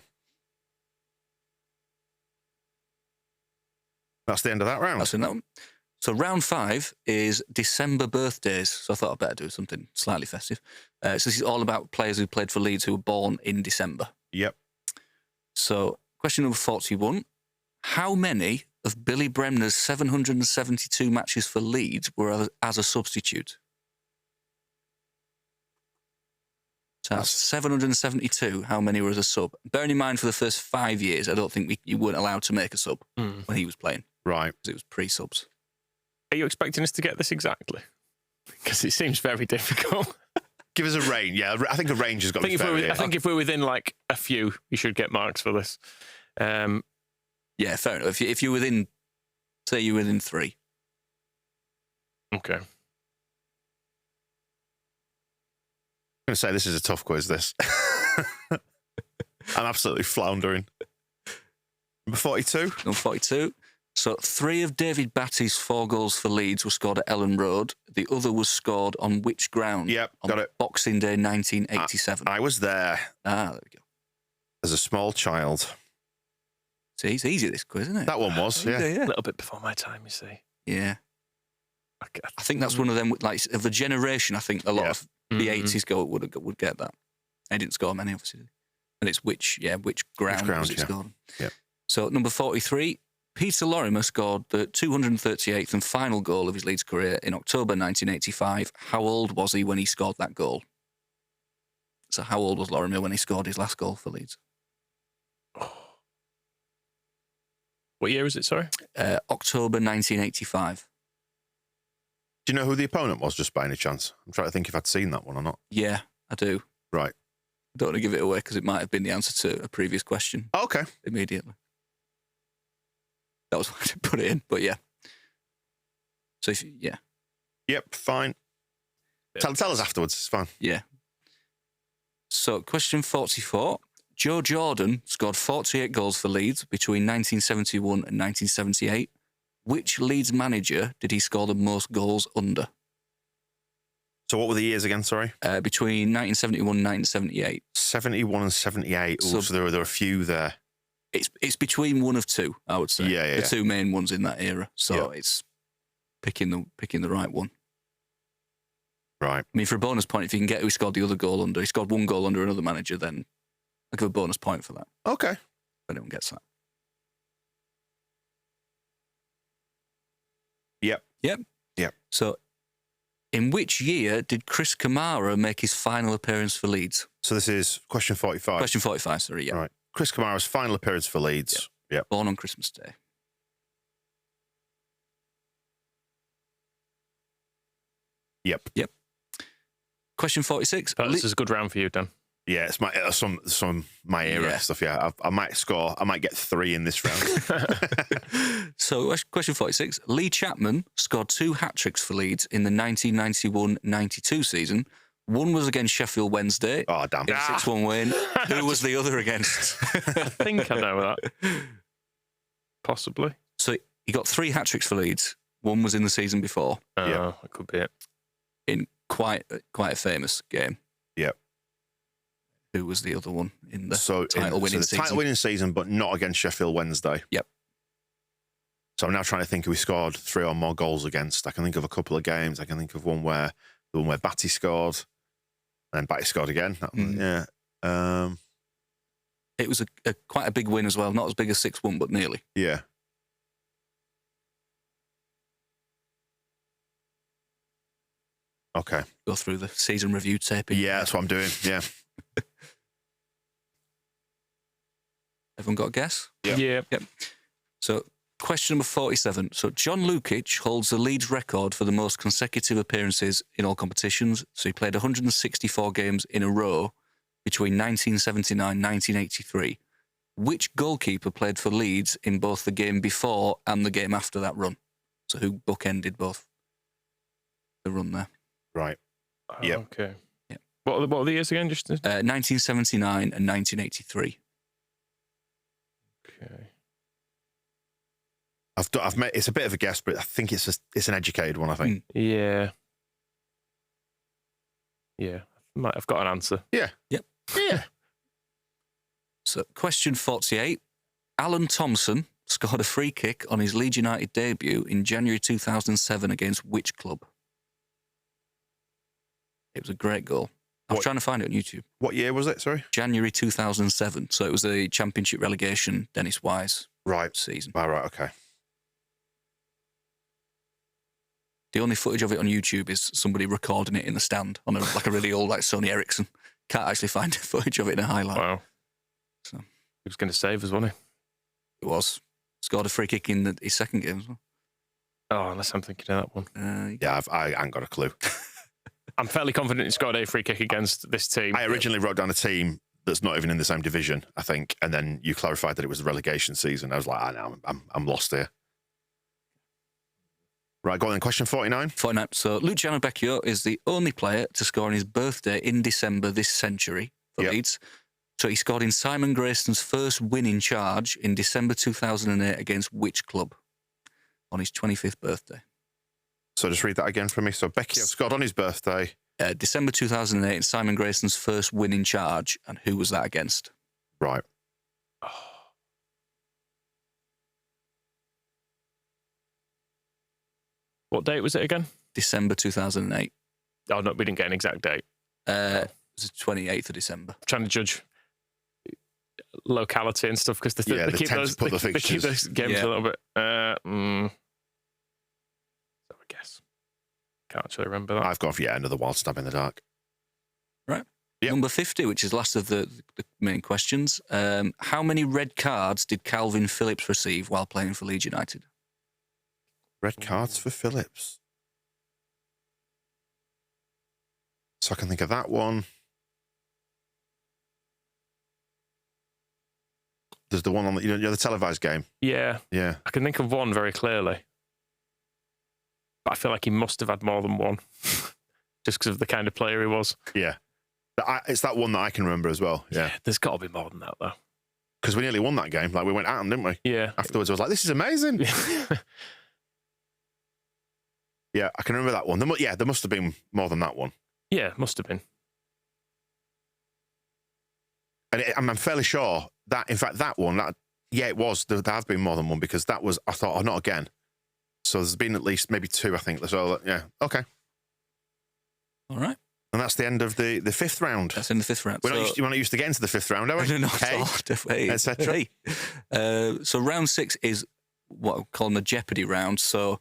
That's the end of that round. That's in that one. So round 5 is December birthdays. So I thought I'd better do something slightly festive. So this is all about players who played for Leeds who were born in December. Yep. So question number 41. How many of Billy Bremner's 772 matches for Leeds were as a substitute? So that's 772. How many were as a sub? Bearing in mind for the first 5 years, I don't think you weren't allowed to make a sub when he was playing. Right. Because it was pre-subs. Are you expecting us to get this exactly? Because it seems very difficult. Give us a range. Yeah, I think a range has got to be fair. I think if we're within like a few, you should get marks for this. Yeah, fair enough. If you're within, say you're within 3. Okay. I'm going to say this is a tough quiz, this. I'm absolutely floundering. Number 42. Number 42. So 3 of David Batty's 4 goals for Leeds were scored at Ellen Road. The other was scored on which ground? Yep, on got it. Boxing Day 1987. I was there There we go. as a small child. See, it's easy, this quiz, isn't it? That one was, yeah. A little bit before my time, you see. Yeah. Okay. I think that's one of them, like, of the generation, I think a lot of the 80s goal would get that. They didn't score many, obviously. And it's which ground was it scored? Yeah. So, number 43, Peter Lorimer scored the 238th and final goal of his Leeds career in October 1985. How old was he when he scored that goal? So, how old was Lorimer when he scored his last goal for Leeds? What year was it, sorry? October 1985. Do you know who the opponent was, just by any chance? I'm trying to think if I'd seen that one or not. Yeah, I do. Right. I don't want to give it away because it might have been the answer to a previous question. Oh, okay. Immediately. That was why I didn't put it in, but yeah. So, yeah. Yep, fine. Tell us afterwards, it's fine. Yeah. So, question 44. Joe Jordan scored 48 goals for Leeds between 1971 and 1978. Which Leeds manager did he score the most goals under? So what were the years again, sorry? Between 1971 and 1978. 71 and 78. Ooh, so there were a few there. It's between one of two, I would say. Yeah. The two main ones in that era. So it's picking the right one. Right. I mean, for a bonus point, if you can get who scored the other goal under, he scored one goal under another manager, then I'll give a bonus point for that. Okay. If anyone gets that. Yep. So, in which year did Chris Kamara make his final appearance for Leeds? So this is question 45. Question 45, sorry, yeah. Right. Chris Kamara's final appearance for Leeds. Yep. Born on Christmas Day. Yep. Question 46. This is a good round for you, Dan. Yeah, it's some my era stuff. Yeah, I might get 3 in this round. So, question 46. Lee Chapman scored 2 hat-tricks for Leeds in the 1991-92 season. One was against Sheffield Wednesday. Oh, damn. In a 6-1 win. Who was the other against? I think I know that. Possibly. So, he got 3 hat-tricks for Leeds. One was in the season before. That could be it. In quite a famous game. Yep. Who was the other one in the title-winning season? Title-winning season, but not against Sheffield Wednesday. Yep. So I'm now trying to think who we scored 3 or more goals against. I can think of a couple of games. I can think of the one where Batty scored, and then Batty scored again. Yeah. It was quite a big win as well. Not as big as 6-1, but nearly. Yeah. Okay. Go through the season review taping. Yeah, that's what I'm doing. Yeah. Everyone got a guess? Yeah. Yep. So, question number 47. So, John Lukic holds the Leeds record for the most consecutive appearances in all competitions. So, he played 164 games in a row between 1979 and 1983. Which goalkeeper played for Leeds in both the game before and the game after that run? So, who bookended both the run there? Right. Yep. Okay. Yep. What were the years again? 1979 and 1983. Okay. I've met. It's a bit of a guess, but I think it's an educated one. I think. Yeah. I've got an answer. Yeah. Yep. Yeah. So, question 48. Alan Thompson scored a free kick on his Leeds United debut in January 2007 against which club? It was a great goal. I was trying to find it on YouTube. What year was it? Sorry. January 2007. So it was the Championship relegation, Dennis Wise season. Right. Okay. The only footage of it on YouTube is somebody recording it in the stand on a really old Sony Ericsson. Can't actually find footage of it in a highlight. Wow. So He was going to save us, wasn't he? it was. Scored a free kick in his second game as well. Oh, unless I'm thinking of that one. Yeah, I ain't got a clue. I'm fairly confident he scored a free kick against this team. I originally wrote down a team that's not even in the same division, I think, and then you clarified that it was the relegation season. I was like, I'm lost here. Right, go on then. Question 49. 49. So Luciano Becchio is the only player to score on his birthday in December this century for Leeds. So he scored in Simon Grayston's first win in charge in December 2008 against which club? on his 25th birthday. So just read that again for me. So Becchio scored on his birthday. December 2008, Simon Grayson's first win in charge. And who was that against? Right. What date was it again? December 2008. Oh, no, we didn't get an exact date. It was the 28th of December. I'm trying to judge locality and stuff because they keep those games a little bit. So I guess. Can't actually remember that. I've gone for another wild stab in the dark. Right. Yep. Number 50, which is last of the main questions. How many red cards did Calvin Phillips receive while playing for Leeds United? Red cards for Phillips. So I can think of that one. There's the one on the televised game. Yeah. Yeah. I can think of one very clearly. But I feel like he must have had more than one. Just because of the kind of player he was. Yeah. It's that one that I can remember as well. Yeah. There's got to be more than that, though. Because we nearly won that game. Like, we went at them, didn't we? Yeah. Afterwards, I was like, this is amazing. Yeah, I can remember that one. There must have been more than that one. Yeah, must have been. And I'm fairly sure that, in fact, that one, it was. There have been more than one because that was, I thought, not again. So there's been at least maybe two, I think. So, yeah, okay. All right. And that's the end of the fifth round. That's in the fifth round. We're not used to getting to the fifth round, are we? No, et cetera. So round 6 is what I'm calling a Jeopardy round. So I'm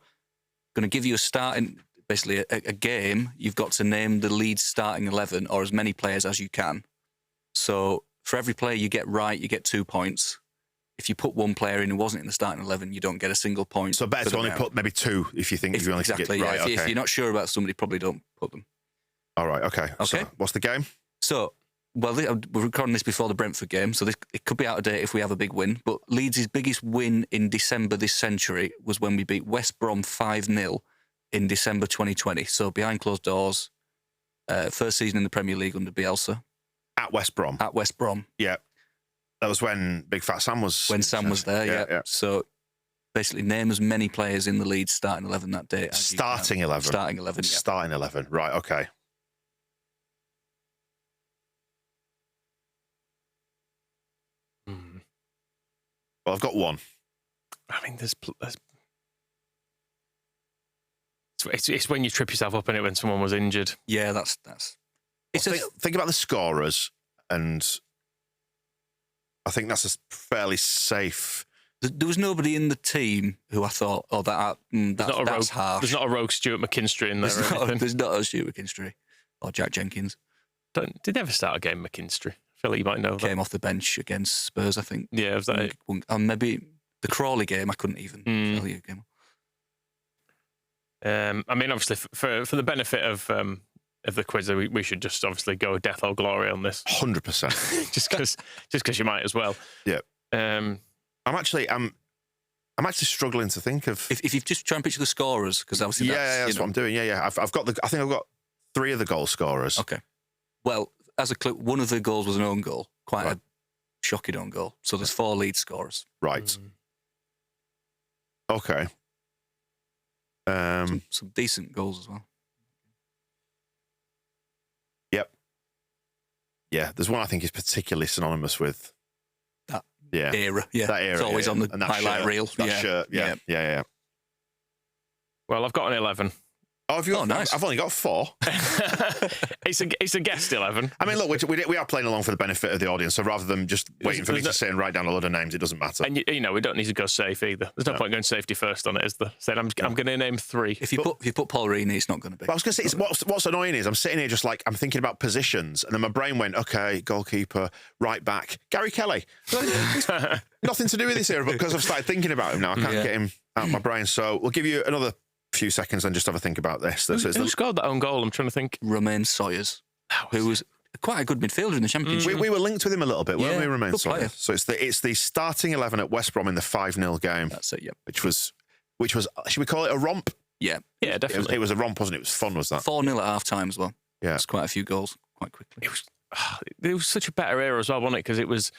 going to give you a starting, basically a game. You've got to name the Leeds starting 11 or as many players as you can. So for every player you get right, you get 2 points. If you put one player in who wasn't in the starting 11, you don't get a single point. So better to only put maybe 2 if you think you only exactly, get right. Yeah. If you're not sure about somebody, probably don't put them. All right, okay. Okay. So what's the game? So, we're recording this before the Brentford game, so it could be out of date if we have a big win. But Leeds' biggest win in December this century was when we beat West Brom 5-0 in December 2020. So behind closed doors, first season in the Premier League under Bielsa. At West Brom. At West Brom. Yeah. That was when Big Fat Sam was... When Sam was there, yeah. So basically name as many players in the Leeds starting 11 that day. Starting 11? Starting 11, yeah. Starting 11, right, okay. Well, I've got one. I mean, it's when you trip yourself up in it when someone was injured. Yeah, that's. Think about the scorers, and I think that's a fairly safe. There was nobody in the team who I thought, that's harsh. There's not a rogue Stuart McKinstry in there. There's not a Stuart McKinstry or Jack Jenkins. Did ever start a game, McKinstry? I feel like you might know that. Came off the bench against Spurs, I think. Yeah, was that it? And maybe the Crawley game, I couldn't even tell you again. I mean, obviously, for the benefit of the quiz, we should just obviously go death or glory on this. 100%. just because you might as well. Yeah. I'm actually struggling to think of. If you just try and picture the scorers, because obviously that's what I'm doing. Yeah. I think I've got 3 of the goal scorers. Okay. Well, as a clue, one of the goals was an own goal, quite a shocking own goal. So there's 4 lead scorers. Right. Okay. Some decent goals as well. Yep. Yeah, there's one I think is particularly synonymous with that era. Yeah, that era. It's always on the highlight reel. That shirt. Yeah. Well, I've got an 11. Oh, have you? Nice. I've only got 4. It's a guest 11. I mean, look, we are playing along for the benefit of the audience, so rather than just waiting for me to say and write down a load of names, it doesn't matter. And we don't need to go safe either. There's no point going safety first on it, is there? Saying I'm going to name 3. If you put Paul Reaney, it's not going to be. But I was going to say, what's annoying is I'm sitting here just like I'm thinking about positions, and then my brain went, okay, goalkeeper, right back, Gary Kelly. Nothing to do with this era, but because I've started thinking about him now, I can't get him out of my brain. So we'll give you another few seconds and just have a think about this. Who scored that own goal? I'm trying to think. Romain Sawyers, who was quite a good midfielder in the Championship. We were linked with him a little bit, weren't we, Romain Sawyers? So it's the starting 11 at West Brom in the 5-0 game. That's it, yeah. Which was, should we call it a romp? Yeah. Yeah, definitely. It was a romp, wasn't it? It was fun, was that? 4-0 at half-time as well. Yeah. It's quite a few goals quite quickly. It was such a better era as well, wasn't it? Because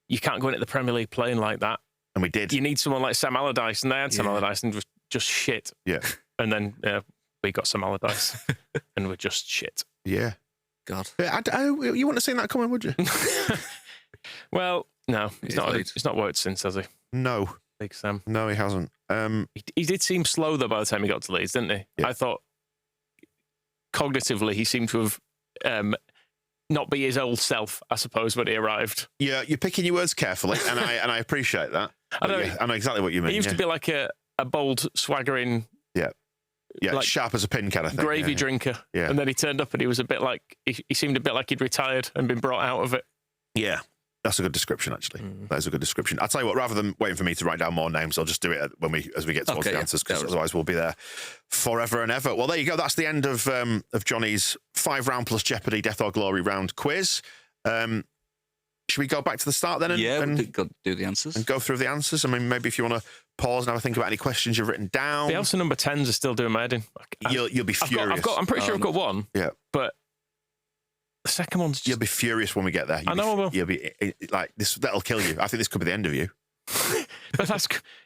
you can't go into the Premier League playing like that. And we did. You need someone like Sam Allardyce, and they had Sam Allardyce, and just shit. Yeah. And then we got some Allardyce, and we're just shit. Yeah. God. Yeah, you wouldn't have seen that coming, would you? Well, no, it's not worked since, has he? No. Big Sam. No, he hasn't. He did seem slow, though, by the time he got to Leeds, didn't he? Yeah. I thought, cognitively, he seemed to have not be his old self, I suppose, when he arrived. Yeah, you're picking your words carefully, and I appreciate that. I know, I know exactly what you mean. He used to be like a bold, swaggering... Yeah, like sharp as a pin kind of thing. Gravy drinker. Yeah. And then he turned up and he was a bit like, he seemed a bit like he'd retired and been brought out of it. Yeah. That's a good description, actually. That is a good description. I'll tell you what, rather than waiting for me to write down more names, I'll just do it as we get towards the answers, because otherwise we'll be there forever and ever. Well, there you go. That's the end of Johnny's 5-round plus Jeopardy Death or Glory round quiz. Should we go back to the start then? We'll do the answers. And go through the answers? I mean, maybe if you want to pause and have a think about any questions you've written down. Bielsa number 10s are still doing my head in. You'll be furious. I'm pretty sure I've got one. Yeah. But the second one's just... You'll be furious when we get there. I know I will. You'll be like, that'll kill you. I think this could be the end of you. But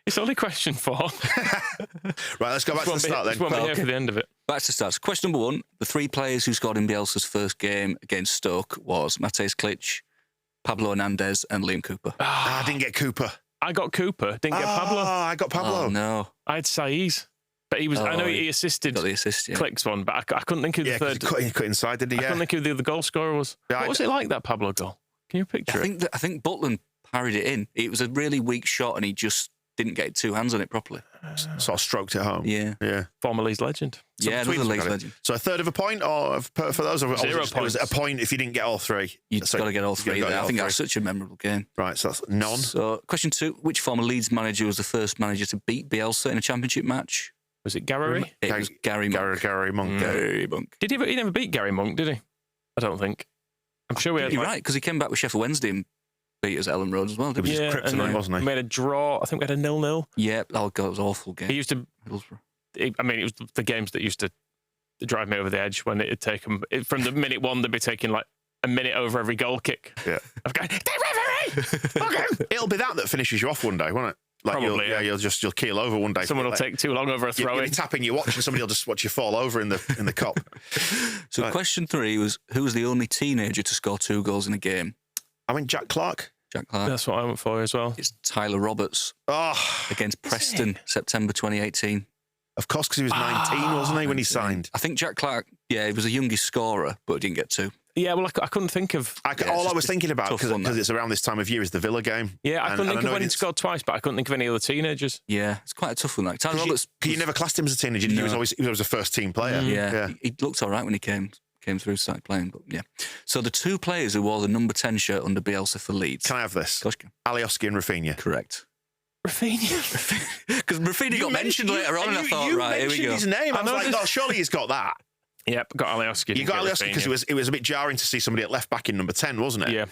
it's only question 4. Right, let's go back to the start then. Just won't be here for the end of it. Back to the start. So question number 1. The 3 players who scored in Bielsa's first game against Stoke was Matthijs Klitsch, Pablo Hernandez and Liam Cooper. I didn't get Cooper. I got Cooper, didn't get Pablo. I got Pablo. Oh, no. I had Saiz. But he was. I know he assisted got the assist, Click's one, but I couldn't think who the third... He cut inside, didn't he? I couldn't think who the other goal scorer was. Yeah, what was it like, that Pablo goal? Can you picture it? I think Butland parried it in. It was a really weak shot and he just didn't get 2 hands on it properly. Sort of stroked it home. Yeah. Former Leeds legend. Another Leeds legend. So a third of a point, or for those of 0 points? It was a point if you didn't get all 3. You've got to get all 3. I think that's such a memorable game. Right, so that's none. So question 2: which former Leeds manager was the first manager to beat Bielsa in a championship match? Was it Gary? It was Gary Monk. Gary Monk. Gary Monk. He never beat Gary Monk, did he? I don't think. I'm sure we had. You're right, because he came back with Sheffield Wednesday and beat us at Ellen Road as well. Didn't he? It was just kryptonite, wasn't he? We made a draw. I think we had a 0-0. Yeah. Oh God, it was an awful game. He used to. I mean, it was the games that used to drive me over the edge when it'd take them from the minute 1. They'd be taking like a minute over every goal kick. Yeah. I'm going, okay. It'll be that finishes you off one day, won't it? Like Probably, you'll keel over one day. Someone will take too long over a throw You'll in. be tapping your watch and somebody will just watch you fall over in the cup. So question 3 was, who was the only teenager to score 2 goals in a game? I mean, Jack Clark. Jack Clark. That's what I went for as well. It's Tyler Roberts against Preston, September 2018. Of course, because he was 19, wasn't he, when he signed? I think Jack Clark, he was the youngest scorer, but didn't get 2. Yeah, well, I couldn't think of... All I was thinking about, because it's around this time of year, is the Villa game. Yeah, I couldn't think of when he scored twice, but I couldn't think of any other teenagers. Yeah, it's quite a tough one. Like, Tyler Roberts... You never classed him as a teenager. No. He was always a first-team player. Yeah. He looked all right when he came through, started playing, but yeah. So the 2 players who wore the number 10 shirt under Bielsa for Leeds... Can I have this? Gosh, Alioski and Rafinha. Correct. Rafinha? Because Rafinha got mentioned later on, and I thought, right, here we go. His name. I was like, no, surely he's got that. Yep, got Alioski. You got Alioski because it was a bit jarring to see somebody at left back in number 10, wasn't it? Yeah.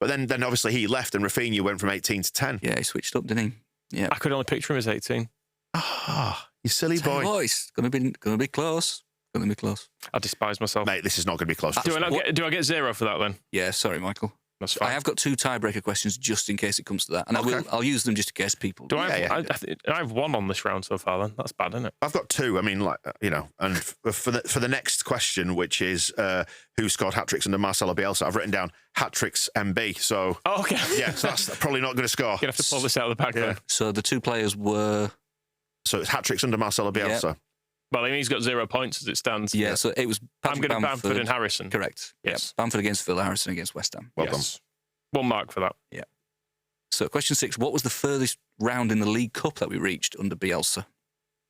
But then obviously he left and Rafinha went from 18 to 10. Yeah, he switched up, didn't he? Yeah. I could only picture him as 18. You silly boy. It's gonna be close. Gonna be close. I despise myself. Mate, this is not going to be close. Do I get 0 for that then? Yeah, sorry, Michael. That's fine. I have got 2 tiebreaker questions just in case it comes to that, and I'll use them just in case people. I have 1 on this round so far. Then that's bad, isn't it? I've got 2. I mean, and for the next question, which is who scored hat tricks under Marcelo Bielsa, I've written down hat tricks MB. So okay, yeah, so that's probably not going to score. You have to pull this out of the bag then. So the 2 players were. So it's hat tricks under Marcelo Bielsa. Yeah. Well, I mean, he's got 0 points as it stands. Yeah, so it was. I'm going to Bamford and Harrison. Correct. Yes. Yep. Bamford against Phil, Harrison against West Ham. Well done. 1 mark for that. Yeah. So question 6, what was the furthest round in the League Cup that we reached under Bielsa?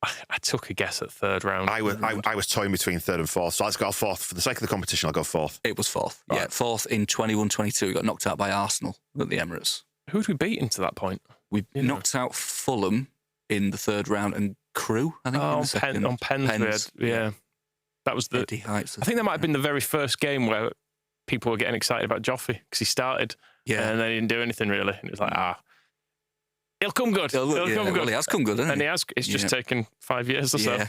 I took a guess at 3rd round. I was toying between 3rd and 4th, so let's go 4th. For the sake of the competition, I'll go 4th. It was 4th. Right. Yeah, 4th in 21-22. We got knocked out by Arsenal at the Emirates. Who had we beaten to that point? We knocked out Fulham in the 3rd round and Crewe, I think, in the second. On Pens. Yeah. That was the... Eddie Heights. I think that might have been the very first game where people were getting excited about Joffrey because he started and then he didn't do anything really. And it was like, he'll come good. He'll come good. Well, he has come good, hasn't and he? he has. It's just taken 5 years or so.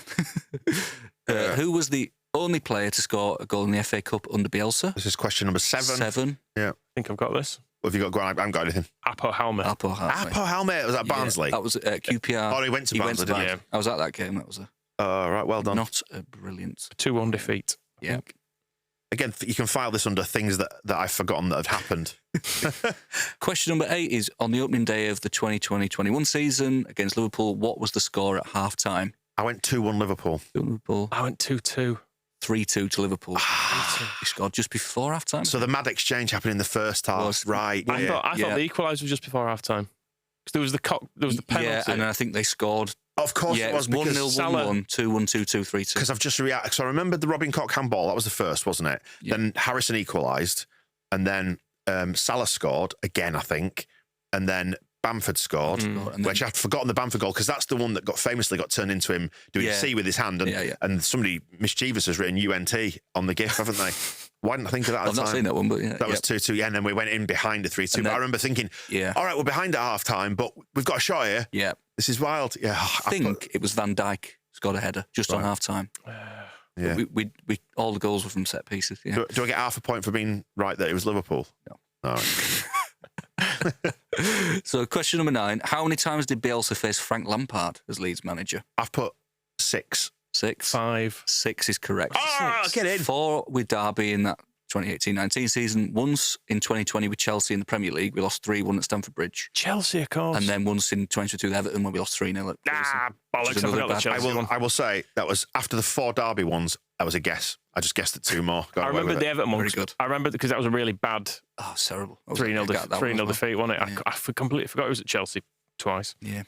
Who was the only player to score a goal in the FA Cup under Bielsa? This is question number 7. 7. Yeah. I think I've got this. What have you got going? I haven't got anything. Apo Helmet. Apo Helmet. Was that Barnsley? That was QPR. Oh, he went to Barnsley, didn't he? Yeah. I was at that game. That was Right, well done. not a brilliant 2-1 defeat. Yeah. Again, you can file this under things that I've forgotten that had happened. Question number 8 is, on the opening day of the 2020-21 season against Liverpool, what was the score at half-time? I went 2-1 Liverpool. I went 2-2. 3-2 to Liverpool. He scored just before half-time. So the mad exchange happened in the first half. Right. I thought the equaliser was just before half-time. Because there was the penalty. Yeah, and then I think they scored. Of course it was, 1-0, 1-1, 2-1, 2-2, 3-2. Because I've just reacted. So I remembered the Robin Koch handball. That was the first, wasn't it? Yeah. Then Harrison equalised. And then Salah scored again, I think. And then Bamford scored, which I'd forgotten the Bamford goal, because that's the one that famously got turned into him doing C with his hand. And somebody mischievous has written UNT on the GIF, haven't they? Why didn't I think of that at the time? I've not seen that one, but yeah. That was 2-2, yeah, and then we went in behind a 3-2. But I remember thinking, all right, we're behind at half-time, but we've got a shot here. Yeah. This is wild. Yeah, I think it was Van Dijk scored a header just on half-time. Yeah. We all the goals were from set pieces. Yeah. Do I get half a point for being right that it was Liverpool? No. All right. So question number 9, how many times did Bielsa face Frank Lampard as Leeds manager? I've put 6. 6. 5. 6 is correct. Oh, get in. 4 with Derby in that 2018-19 season. Once in 2020 with Chelsea in the Premier League. We lost 3-1 at Stamford Bridge. Chelsea, of course. And then once in 2022 with Everton when we lost 3-0 at Chelsea. Bollocks, I forgot the Chelsea one. I will say, that was after the 4 Derby ones, that was a guess. I just guessed at 2 more. I remember the Everton one. Very good. I remember because that was a really bad Oh, it's terrible. 3-0 defeat, wasn't it? Yeah. I completely forgot it was at Chelsea twice. Yeah.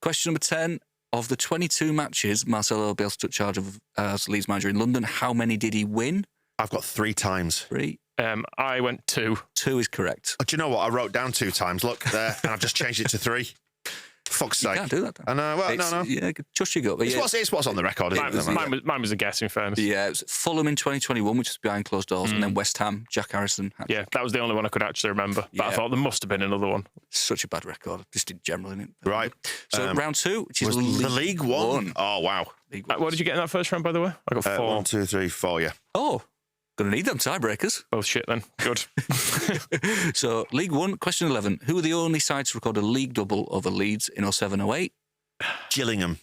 Question number 10. Of the 22 matches Marcelo Bielsa took charge of as Leeds manager in London, how many did he win? I've got 3 times. 3. I went 2. 2 is correct. Oh, do you know what? I wrote down 2 times. Look there, and I've just changed it to 3. Fuck's sake. You can't do that, though. No. Yeah, trust your gut. But It's what's on the record, isn't it? Mine was a guess, in fairness. Yeah, it was Fulham in 2021, which was behind closed doors, and then West Ham, Jack Harrison. Yeah, that was the only one I could actually remember. But I thought there must have been another one. Such a bad record, just in general, isn't it? Right. So round 2, which is the League One. Oh, wow. What did you get in that first round, by the way? I got 4. 1, 2, 3, 4, yeah. Oh, going to need them tiebreakers. Both shit then. Good. So, League 1, question 11. Who were the only sides to record a league double over Leeds in 07-08? Gillingham.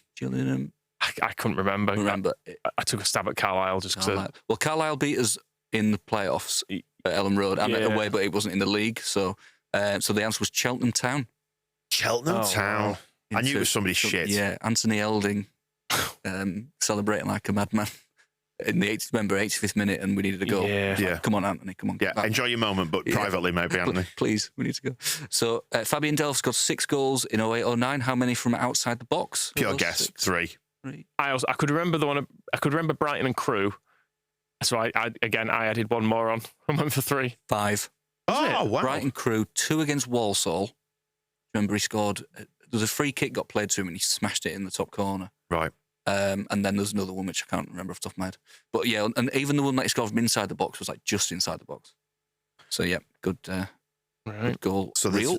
I couldn't remember. I took a stab at Carlisle just because. Well, Carlisle beat us in the playoffs at Ellen Road and away, but it wasn't in the league. So the answer was Cheltenham Town. Cheltenham Town. Wow. I knew it was somebody's shit. Yeah, Anthony Elding celebrating like a madman in the 85th minute, and we needed a goal. Yeah. Come on, Anthony, come on. Yeah, enjoy your moment, but privately, maybe, Anthony. Please, we need to go. So, Fabian Delph got 6 goals in 08-09. How many from outside the box? Pure guess, 3. I could remember I could remember Brighton and Crew. So I added one more on. I went for 3. 5. Oh, wow. Brighton Crew, 2 against Walsall. Remember, he scored. There was a free kick got played to him and he smashed it in the top corner. Right. And then there's another one which I can't remember off the top of my head. But yeah, and even the one that he scored from inside the box was like just inside the box. So yeah, good goal. So real.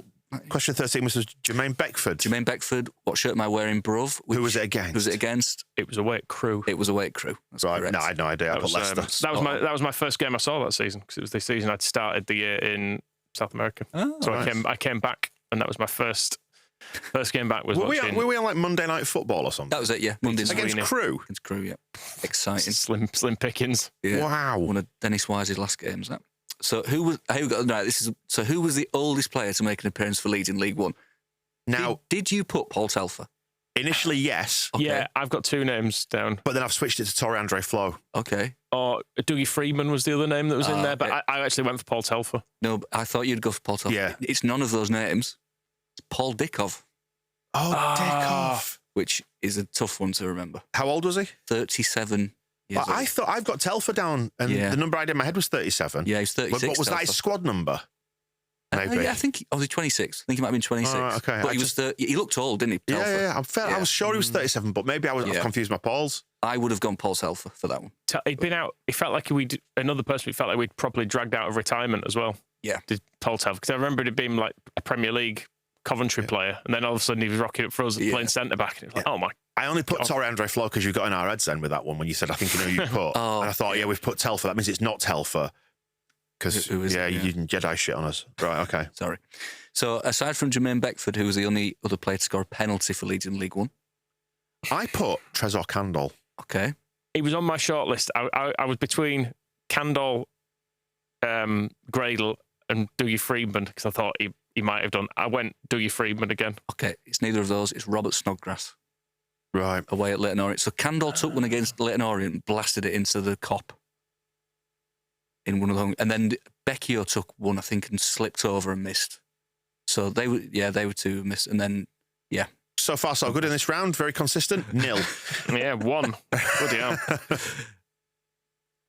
Question 13 was Jermaine Beckford. Jermaine Beckford, what shirt am I wearing, bruv? Who was it against? Who was it against? It was away at Crew. It was away at Crew. That's right. correct. No, I had no idea. I put Leicester. That was my first game I saw that season, because it was the season I'd started the year in South America. Oh, so nice. I came back, and that was my first game back. Was watching. Were we on like Monday Night Football or something? That was it. Yeah, Monday night. Against Crew. Against Crew. Yeah, exciting. Slim pickings. Yeah. Wow. One of Dennis Wise's last games. That. So who was the oldest player to make an appearance for Leeds in League One? Now, did you put Paul Telfer? Initially, yes. Okay. Yeah, I've got 2 names down. But then I've switched it to Torre Andre Flo. Okay. Or Dougie Freeman was the other name that was in there, but okay. I actually went for Paul Telfer. No, but I thought you'd go for Paul Telfer. Yeah. It's none of those names. It's Paul Dickov, Oh, Dickov. which is a tough one to remember. How old was he? 37 years Well, old. I thought I've got Telfer down, and the number I had in my head was 37. Yeah, he's 36. What was that his squad number? Maybe. Yeah, I think was he 26? I think he might have been 26. Oh, okay. But he looked old, didn't he? Telfer? Yeah. I was sure he was 37, but maybe I've confused my Pauls. I would have gone Paul Telfer for that one. He'd been out. He felt like another person. He felt like we'd probably dragged out of retirement as well. Yeah, did Paul Telfer, because I remember it being like a Premier League Coventry player, and then all of a sudden he was rocking up for us playing centre back, and it was like, oh my. I only put Torre Andre Flo because you got in our heads then with that one when you said I think you know who you put, and I thought we've put Telfer. That means it's not Telfer. Because, Who is it? you can Jedi shit on us. Right, okay. Sorry. So, aside from Jermaine Beckford, who was the only other player to score a penalty for Leeds in League One. I put Trezor Candle. Okay. He was on my shortlist. I was between Candle, Gradle, and Dougie Freedman because I thought he might have done. I went Dougie Freedman again. Okay, it's neither of those. It's Robert Snodgrass. Right. Away at Leyton Orient. So Candle took one against Leyton Orient and blasted it into the cop in one of them. And then Becchio took one, I think, and slipped over and missed. So they were two who missed. And then, yeah. So far, so good in this round. Very consistent. 0. Yeah, 1. Bloody hell.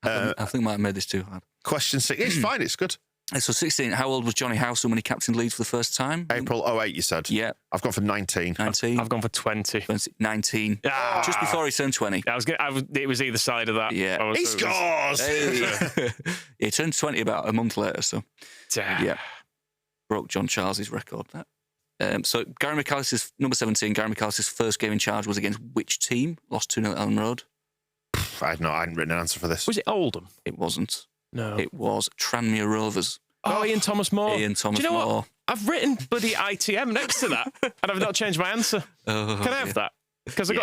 I think I might have made this too hard. Question 6. It's fine. It's good. So 16, how old was Johnny Howson when he captained Leeds for the first time? April 08, you said? Yeah. I've gone for 19. 19. I've gone for 20. 19. Ah. Just before he turned 20. It was either side of that. Yeah. He scores! Hey. He turned 20 about a month later, so Yeah. Broke John Charles's record. So Gary McAllister's, number 17, Gary McAllister's first game in charge was against which team? Lost 2-0 at Ellen Road. I hadn't written an answer for this. Was it Oldham? It wasn't. No. It was Tranmere Rovers. Oh, Ian Thomas Moore. Ian Thomas Do you know Moore. what? I've written bloody ITM next to that, and I've not changed my answer. Oh, Can I have that? Because I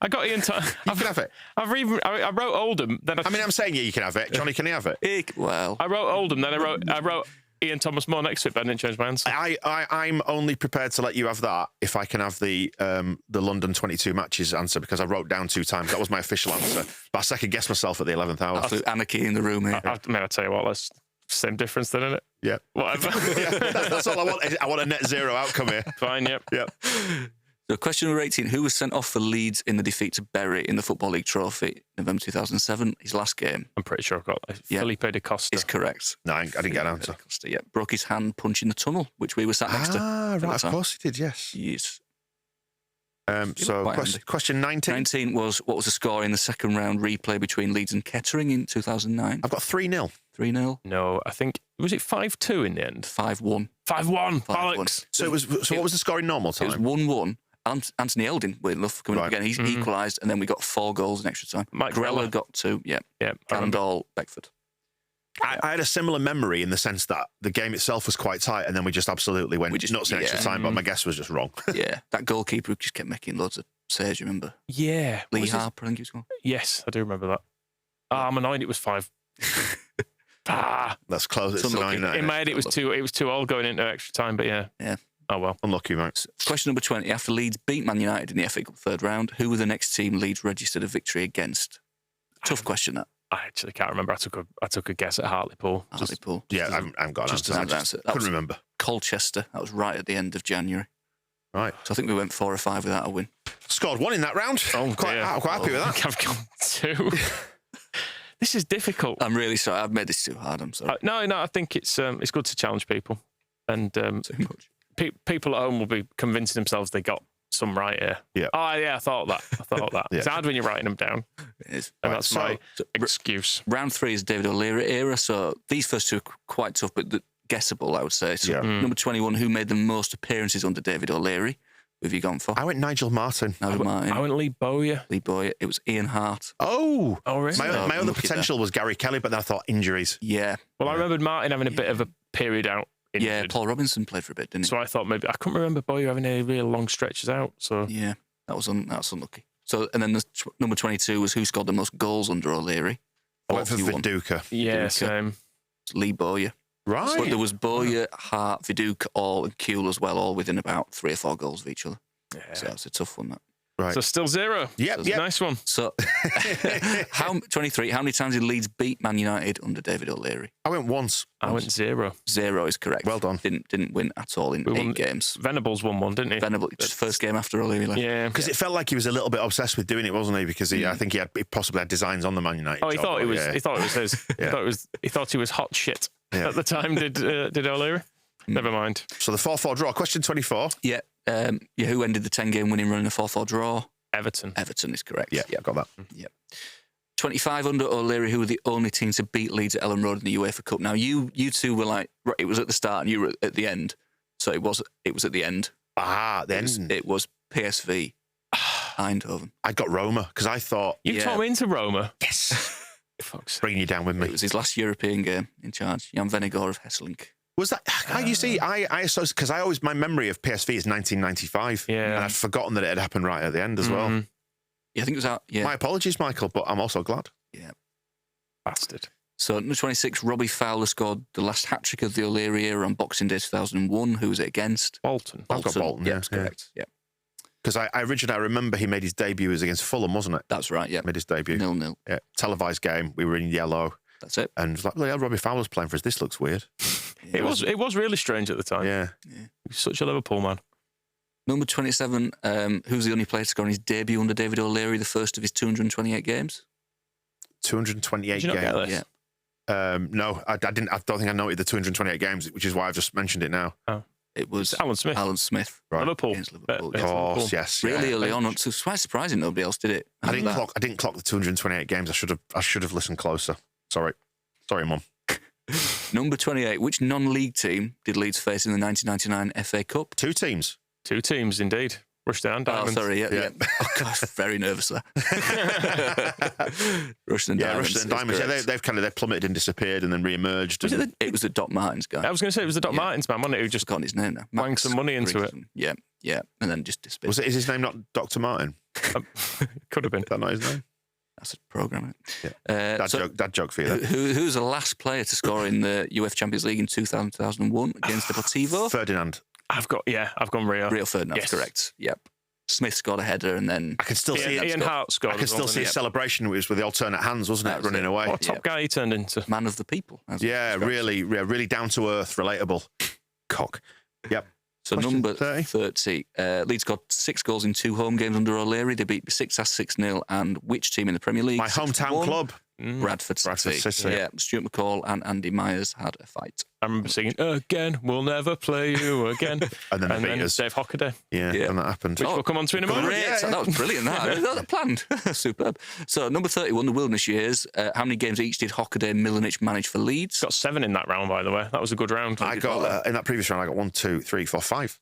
got Ian Thomas. You can have it. I wrote Oldham. Then I'm saying you can have it. Johnny, can he have it? Well, I wrote Oldham. Then I wrote Ian Thomas Moore next to it, but I didn't change my answer. I'm only prepared to let you have that if I can have the London 22 matches answer because I wrote down 2 times. That was my official answer. But I second guessed myself at the 11th hour. absolute anarchy in the room here. I tell you what, that's same difference then, isn't it? Yeah. Whatever. That's all I want. I want a net zero outcome here. Fine, yep. Yep. So question number 18, who was sent off for Leeds in the defeat to Bury in the Football League Trophy, November 2007? His last game. I'm pretty sure I've got Felipe da Costa. Is correct. No, I didn't get an answer. Da Costa, yeah. Broke his hand punching the tunnel, which we were sat next to. Right, of course he did, yes. Yes. So question 19. 19 was, what was the score in the second round replay between Leeds and Kettering in 2009? I've got 3-0. 3-0? No, I think, was it 5-2 in the end? 5-1. 5-1. Bollocks. So what was the score in normal time? It was 1-1. Anthony Eldin, weirdly enough, coming up again. He's equalised, and then we got 4 goals in extra time. Mike Grella Grella got 2, yeah. Candle, Beckford. I had a similar memory in the sense that the game itself was quite tight, and then we just absolutely went nuts in extra time, but my guess was just wrong. Yeah, that goalkeeper who just kept making loads of saves, you remember? Yeah. Lee Harper, I think he was called. Yes, I do remember that. I'm annoyed it was 5. That's close. It's unlucky. 9. In my head, it was 2 all going into extra time, but yeah. Yeah. Oh, well. Unlucky, mate. Question number 20. After Leeds beat Man United in the FA Cup third round, who were the next team Leeds registered a victory against? Tough question, that. I actually can't remember. I took a guess at Hartlepool. Hartlepool. Yeah, I haven't got an answer. I couldn't remember. Colchester. That was right at the end of January. Right. So I think we went 4 or 5 without a win. Scored 1 in that round. Oh, quite happy with that. I've got 2. This is difficult. I'm really sorry. I've made this too hard. I'm sorry. No. I think it's good to challenge people, and Too much. People at home will be convincing themselves they got some right here. Yeah. Oh, yeah, I thought that. Yeah. It's hard when you're writing them down. It is. And that's my excuse. Round 3 is David O'Leary era. So these first 2 are quite tough, but guessable, I would say. So number 21, who made the most appearances under David O'Leary? Who have you gone for? I went Nigel Martin. Nigel Martin. I went Lee Bowyer. Lee Bowyer. It was Ian Hart. Oh, really? My other potential was Gary Kelly, but then I thought injuries. Yeah. Well, I remembered Martin having a bit of a period out. Injured. Yeah, Paul Robinson played for a bit, didn't he? So I thought maybe I couldn't remember Bowyer having any real long stretches out. So yeah, that's unlucky. So and then number 22 was who scored the most goals under O'Leary. I went for Viduka. Yeah, same. Lee Bowyer. Right. But there was Bowyer, Hart, Viduka, and Kuehl as well, all within about 3 or 4 goals of each other. Yeah. So that's a tough one, that. Right. So still 0. Yep. Nice one. So 23. How many times did Leeds beat Man United under David O'Leary? I went once. I went 0. 0 is correct. Well done. Didn't win at all in 8 games. Venables won 1, didn't he? Venables, just first game after O'Leary left. Yeah. Because it felt like he was a little bit obsessed with doing it, wasn't he? Because I think he possibly had designs on the Man United. Oh, he job, thought it was. Yeah. He thought it was his. Yeah. He thought he was hot shit Yeah. at the time. Did O'Leary? Never mind. So the 4-4 draw. Question 24. Yeah. Who ended the 10-game winning run in a 4-4 draw? Everton. Everton is correct. Yeah, got that. Yep. 25 under O'Leary, who were the only team to beat Leeds at Ellen Road in the UEFA Cup. Now, you two were like, right, it was at the start and you were at the end. So it was at the end. Then It was PSV Eindhoven. I got Roma because I thought... You taught me into Roma. Yes. Fuck's sake. Bringing you down with me. It was his last European game in charge. Jan Vennegoor of Hesselink. Was that? You see, I associate because I always my memory of PSV is 1995, and I'd forgotten that it had happened right at the end as well. Yeah, I think it was out. Yeah. My apologies, Michael, but I'm also glad. Yeah. Bastard. So, number 26, Robbie Fowler scored the last hat-trick of the O'Leary era on Boxing Day 2001. Who was it against? Bolton. I've got Bolton, yeah. That's correct. Yeah. Because I originally, I remember he made his debut was against Fulham, wasn't it? That's right, yeah. Made his debut. 0-0. Yeah. Televised game. We were in yellow. That's it. And it was like, well, yeah, Robbie Fowler's playing for us. This looks weird. It was really strange at the time. Yeah. He was such a Liverpool man. Number 27, who's the only player to score on his debut under David O'Leary, the first of his 228 games? 228 Did you not games. get this? Yeah. No, I didn't. I don't think I noted the 228 games, which is why I've just mentioned it now. Oh. It was Alan Smith. Alan Smith. Right. Liverpool. Against Liverpool. Of Yeah. course, yes. Really yeah. early on. It's quite surprising nobody else did it. I didn't clock the 228 games. I should have listened closer. Sorry, Mum. Number 28, which non-league team did Leeds face in the 1999 FA Cup? 2 teams. 2 teams, indeed. Rushden and Oh, Diamonds. sorry, yeah. Oh, gosh, very nervous there. Rushden and Diamonds. Rushden and Diamonds. Yeah, they've plummeted and disappeared and then re-emerged. It was the Doc Martins guy. I was going to say it was the Doc Martins man, wasn't it? Who just Forgotten his name now. wanged some money into it. Yeah, and then just disappeared. Is his name not Dr. Martin? Could have been. Is that not his name? That's a programme. Yeah. Dad joke for you then. Who's the last player to score in the UEFA Champions League in 2001 against Deportivo? Ferdinand. I've gone Rio. Rio Ferdinand, Yes. correct. Yep. Smith scored a header and then... I can still see Ian Hart scored. I can still see his celebration with the alternate hands, wasn't it? Running away. What a top guy he turned into. Man of the people. Yeah, really down to earth, relatable. Cock. Yep. So Question number 30. Leeds got 6 goals in 2 home games under O'Leary. They beat Besiktas 6-0. And which team in the Premier League? My hometown club. Bradford City. Bradford City. Yeah, Stuart McCall and Andy Myers had a fight. I remember singing, "Again, we'll never play you again." and then Dave Hockaday. Yeah, and that happened. Which we'll come on to in a moment. Great. That was brilliant. That was planned. Superb. So, number 31, the Wilderness Years. How many games each did Hockaday and Milanic manage for Leeds? Got 7 in that round, by the way. That was a good round. I got in that previous round. I got 1, 2, 3, 4, 5.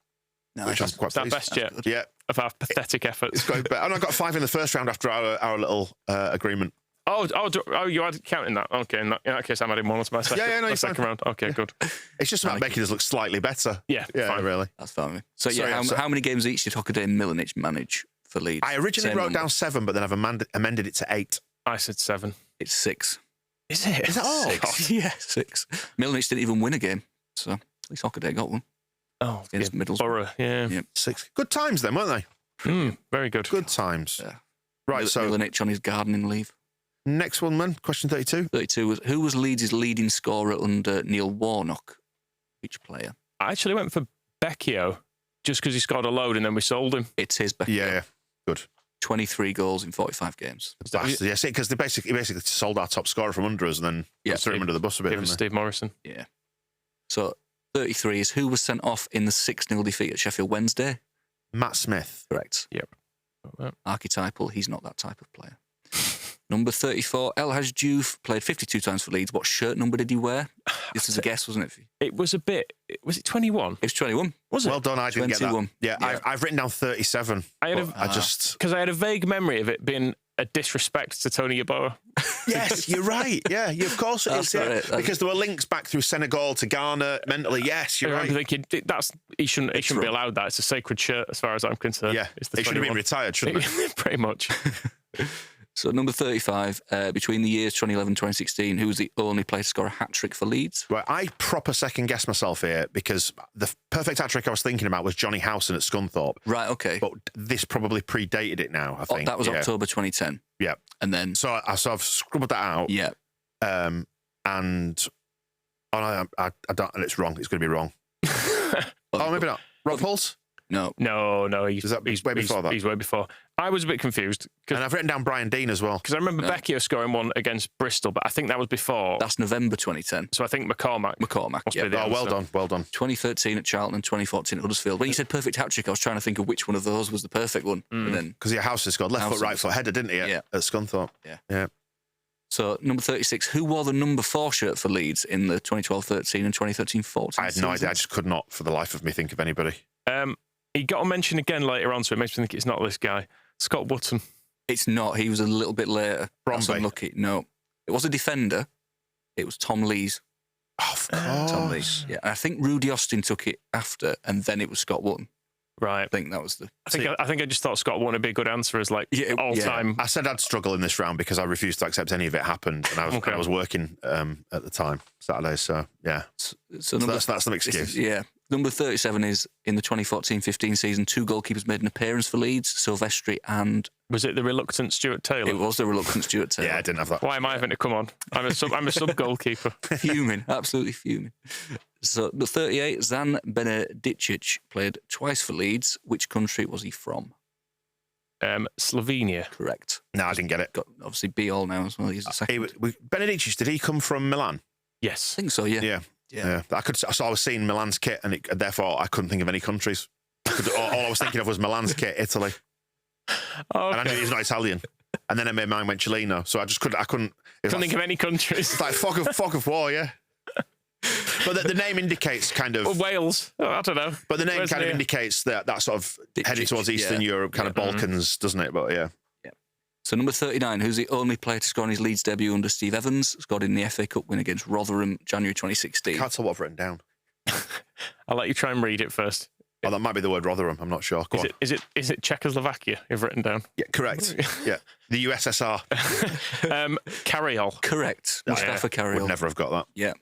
Nice. Which I'm quite Is that pleased. best yet? Yeah. Of our pathetic efforts. It's going better. And I got 5 in the first round after our little agreement. Oh, you had counting that? Okay, in that case, I'm adding 1 to my second, no, second round. Okay, good. It's just about making us look slightly better. Yeah, fine. Really. That's fine. So, how many games each did Hockaday and Milanic manage for Leeds? I originally wrote down 7, but then I've amended it to 8. I said 7. It's 6. Is it? Is that all? 6. Yeah, 6. Milanic didn't even win a game, so at least Hockaday got one. Oh, against Middlesbrough. Borough, yeah. 6. Good times then, weren't they? Very good. Good times. Yeah. Right, so Milanic on his gardening leave. Next one, man. Question 32. 32 was who was Leeds' leading scorer under Neil Warnock? Which player? I actually went for Becchio just because he scored a load and then we sold him. It's his Becchio. Yeah. Good. 23 goals in 45 games. Yeah, see, because they basically sold our top scorer from under us and then threw him under the bus a bit. It was Steve Morrison. Yeah. So 33 is who was sent off in the 6-0 defeat at Sheffield Wednesday? Matt Smith. Correct. Yep. Archetypal. He's not that type of player. Number 34, El Hadj Diouf played 52 times for Leeds. What shirt number did he wear? This was a guess, wasn't it? It was a bit... Was it 21? It was 21. Was it? Well done, I didn't get that. 21. Yeah, I've written down 37. Because I had a vague memory of it being a disrespect to Tony Yeboah. Yes, you're right. Yeah, of course it is. Yeah. Because there were links back through Senegal to Ghana mentally. Yes, you're right. Thinking he shouldn't be allowed that. It's a sacred shirt as far as I'm concerned. Yeah, it should have been retired, shouldn't it? Pretty much. So number 35, between the years 2011 and 2016, who was the only player to score a hat-trick for Leeds? Right, I proper second-guessed myself here because the perfect hat-trick I was thinking about was Johnny Howson at Scunthorpe. Right, okay. But this probably predated it now, I think. That was October 2010. Yeah. And then... So I've scribbled that out. Yeah. And I don't, and it's wrong. It's going to be wrong. Maybe not. Rob Pulse? No. He's way before that. He's way before. I was a bit confused. And I've written down Brian Dean as well. Because I remember Becchio scoring one against Bristol, but I think that was before. That's November 2010. So I think McCormack. Yeah. Oh, well done. 2013 at Charlton and 2014 at Huddersfield. When you said perfect hat-trick, I was trying to think of which one of those was the perfect one. Because Howson scored left foot, right foot header, didn't he, at Scunthorpe? Yeah. So, number 36, who wore the number 4 shirt for Leeds in the 2012-13 and 2013-14 I had no idea. I just could not, for the life of me, think of anybody. He got a mention again later on, so it makes me think it's not this guy. Scott Wootton. It's not. He was a little bit later. Bromby. That's unlucky. No. It was a defender. It was Tom Lees. Oh, of course. Tom Lees. Yeah, and I think Rudy Austin took it after, and then it was Scott Wootton. Right. I think that was the... I think I just thought Scott Wootton would be a good answer as all-time. I said I'd struggle in this round because I refused to accept any of it happened, and I was working at the time, Saturday, so yeah. So that's an excuse. Number 37 is, in the 2014-15 season, 2 goalkeepers made an appearance for Leeds, Silvestri and... Was it the reluctant Stuart Taylor? It was the reluctant Stuart Taylor. Yeah, I didn't have that. Why am I having to come on? I'm a sub goalkeeper. Fuming, absolutely fuming. So, the 38, Zan Benedicic, played twice for Leeds. Which country was he from? Slovenia. Correct. No, I didn't get it. Got, obviously, be all now as well. He's the second. Benedicic, did he come from Milan? Yes. I think so, yeah. Yeah. So I was seeing Milan's kit, and therefore I couldn't think of any countries. All I was thinking of was Milan's kit, Italy. Okay. And I knew he's not Italian. And then I made mine went Chileno, so I couldn't Think of any countries. It's like fog of war, yeah. But the name indicates kind of... Wales. I don't know. But the name kind of indicates that sort of heading towards Eastern Europe, kind of Balkans, doesn't it? But yeah. So number 39, who's the only player to score on his Leeds debut under Steve Evans, scored in the FA Cup win against Rotherham, January 2016. Can't tell what I've written down. I'll let you try and read it first. Oh, that might be the word Rotherham. I'm not sure. Is it Czechoslovakia you've written down? Yeah, correct. Yeah, the USSR. Carriol. Correct. Mustafa Carriol. Would never have got that. Yeah.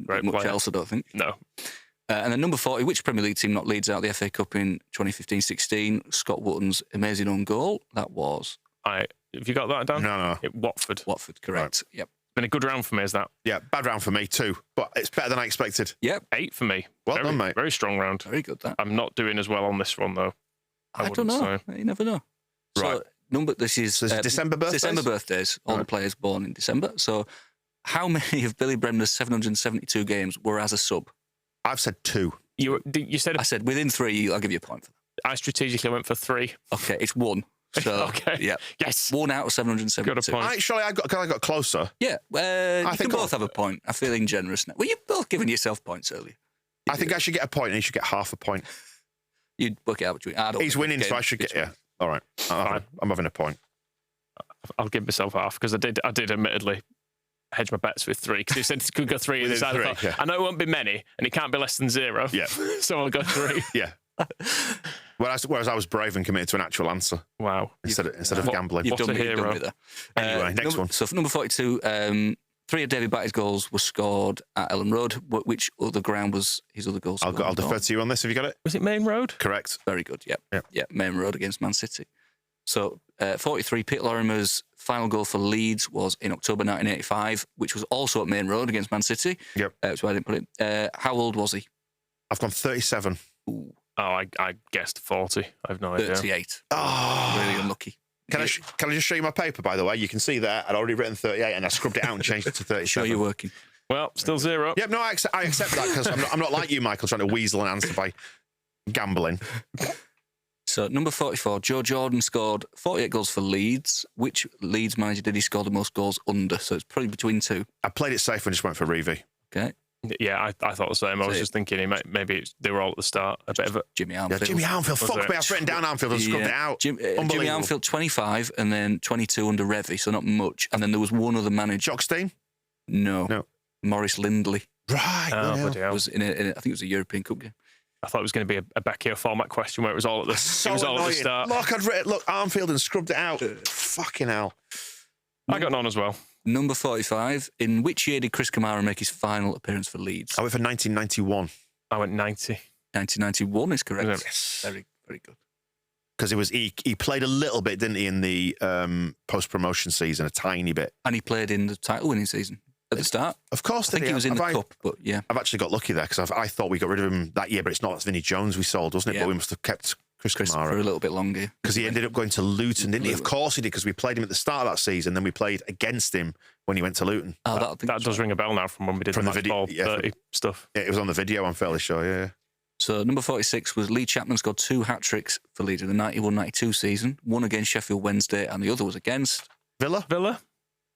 Right, much else, I don't think. No. And then number 40, which Premier League team knocked Leeds out of the FA Cup in 2015-16? Scott Wootton's amazing own goal. That was... Have you got that down? No. Watford. Watford, correct. Right. Yep. Been a good round for me, is that? Yeah, bad round for me too, but it's better than I expected. Yep. 8 for me. Well done, mate. Very strong round. Very good, that. I'm not doing as well on this one, though. I don't know. You never know. Right. So, this is... December birthdays? December birthdays. All the players born in December. So, how many of Billy Bremner's 772 games were as a sub? I've said 2. You said... I said within 3, I'll give you a point for that. I strategically went for 3. Okay, it's 1. So, okay. Yeah. Yes. 1 out of 772. Got a point. Actually, I got closer. Yeah. You can both have a point. I'm feeling generous now. Well, you've both given yourself points earlier. I think I should get a point and he should get half a point. You'd work it out between... He's winning, so I should get... Yeah. All right. I'm having a point. I'll give myself half, because I did admittedly hedge my bets with 3, because he said it could go 3 in this. I know it won't be many, and it can't be less than 0. Yeah. So I'll go 3. Yeah. Whereas I was brave and committed to an actual answer. Wow. Instead of gambling. You've done a hero. me there. Anyway, next one. So for number 42, 3 of David Batty's goals were scored at Ellen Road. Which other ground was his other goal scored? I'll defer to you on this. Have you got it? Was it Main Road? Correct. Very good, yeah. Main Road against Man City. So 43, Peter Lorimer's final goal for Leeds was in October 1985, which was also at Main Road against Man City. Yep. That's why I didn't put it. How old was he? I've gone 37. Ooh. Oh, I guessed 40. I have no idea. 38. Oh. Really unlucky. Can I just show you my paper, by the way? You can see there, I'd already written 38 and I scrubbed it out and changed it to 37. Sure you're working. Well, still 0. Yep, no, I accept that, because I'm not like you, Michael, trying to weasel an answer by gambling. So, number 44, Joe Jordan scored 48 goals for Leeds. Which Leeds manager did he score the most goals under? So, it's probably between 2. I played it safe and just went for Reeve. Okay. Yeah, I thought the same. I was just thinking maybe they were all at the start. A bit of it. Jimmy Armfield. Yeah, Jimmy Armfield. Fuck me, I've written down Armfield and scrubbed it out. Jimmy Armfield, 25, and then 22 under Revy, so not much. And then there was one other manager. Jockstein? No. Maurice Lindley. Right. Oh, bloody hell. Was in I think it was a European Cup game. I thought it was going to be a Beckio format question where it was all at the, start. Look, Armfield and scrubbed it out. Fucking hell. I got none as well. Number 45. In which year did Chris Kamara make his final appearance for Leeds? I went for 1991. I went 90. 1991 is correct. Yes. Very, very good. Because he played a little bit, didn't he, in the post-promotion season, a tiny bit. And he played in the title-winning season at the start. Of course, I think he was in the Cup, but yeah. I've actually got lucky there, because I thought we got rid of him that year, but it's not. That's Vinnie Jones we sold, wasn't it? Yeah. But we must have kept Chris Kamara for a little bit longer. because he ended up going to Luton, didn't he? Of course he did, because we played him at the start of that season, then we played against him when he went to Luton. Oh, that does ring a bell now from when we did From the the video, Match Ball 30 stuff. Yeah, it was on the video, I'm fairly sure, yeah. So number 46 was Lee Chapman scored 2 hat-tricks for Leeds in the 91-92 season. One against Sheffield Wednesday and the other was against... Villa?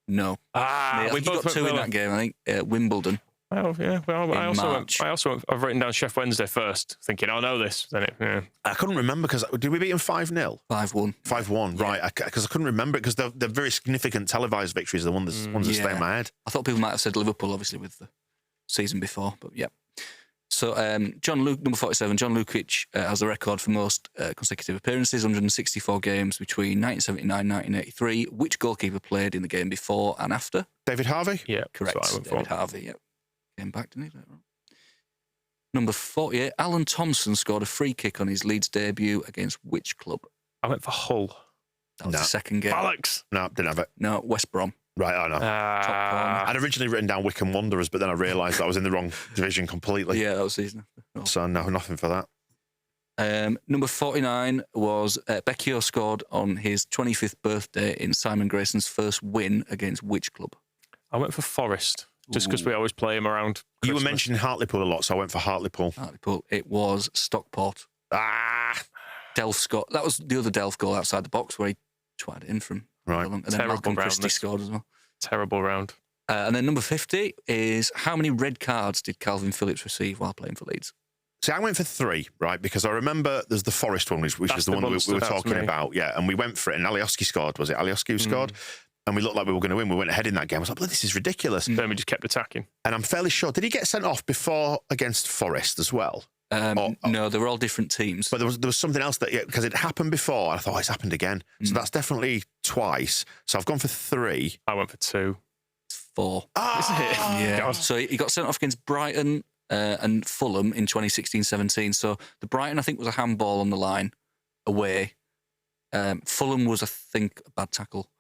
No. We he both got 2 in that game, I think. Wimbledon. Well, yeah. Well, March. I've written down Chef Wednesday first, thinking I'll know this. Then I couldn't remember because did we beat them 5-0? 5-1. 5-1, right? Because I couldn't remember it because they're very significant televised victories. The ones that stay in my head. I thought people might have said Liverpool, obviously, with the season before, but yeah. So, number 47, John Lukic has the record for most consecutive appearances, 164 games between 1979 and 1983. Which goalkeeper played in the game before and after? David Harvey? yeah, Correct. that's what I went David for. Harvey, yep. Came back, didn't he? Number 48, Alan Thompson scored a free kick on his Leeds debut against which club? I went for Hull. That was the second game. Alex. No, didn't have it. No, West Brom. Right, I know. Top corner. I'd originally written down Wycombe Wanderers, but then I realised I was in the wrong division completely. Yeah, that was season after. Oh. So no, nothing for that. Number 49 was Becchio scored on his 25th birthday in Simon Grayson's first win against which club? I went for Forest, just because we always play him around Christmas. You were mentioning Hartlepool a lot, so I went for Hartlepool. Hartlepool. It was Stockport. Delph scored. That was the other Delph goal outside the box where he twatted it in from. Right. And then Terrible Malcolm round, Christie this. scored as well. Terrible round. And then number 50 is how many red cards did Calvin Phillips receive while playing for Leeds? See, I went for 3, right? Because I remember there's the Forest one, which That's is the the one one we that were stood out to talking me. about. Yeah, and we went for it, and Alioski scored. Was it Alioski who scored? And we looked like we were going to win. We went ahead in that game. I was like, well, this is ridiculous. Then we just kept attacking. And I'm fairly sure, did he get sent off before against Forest as well? No, they were all different teams. But there was something else that, because it happened before, and I thought, it's happened again. So that's definitely twice. So I've gone for 3. I went for 2. It's 4. Is it? Yeah. God. So he got sent off against Brighton and Fulham in 2016-17. So the Brighton, I think, was a handball on the line away. Fulham was, I think, a bad tackle,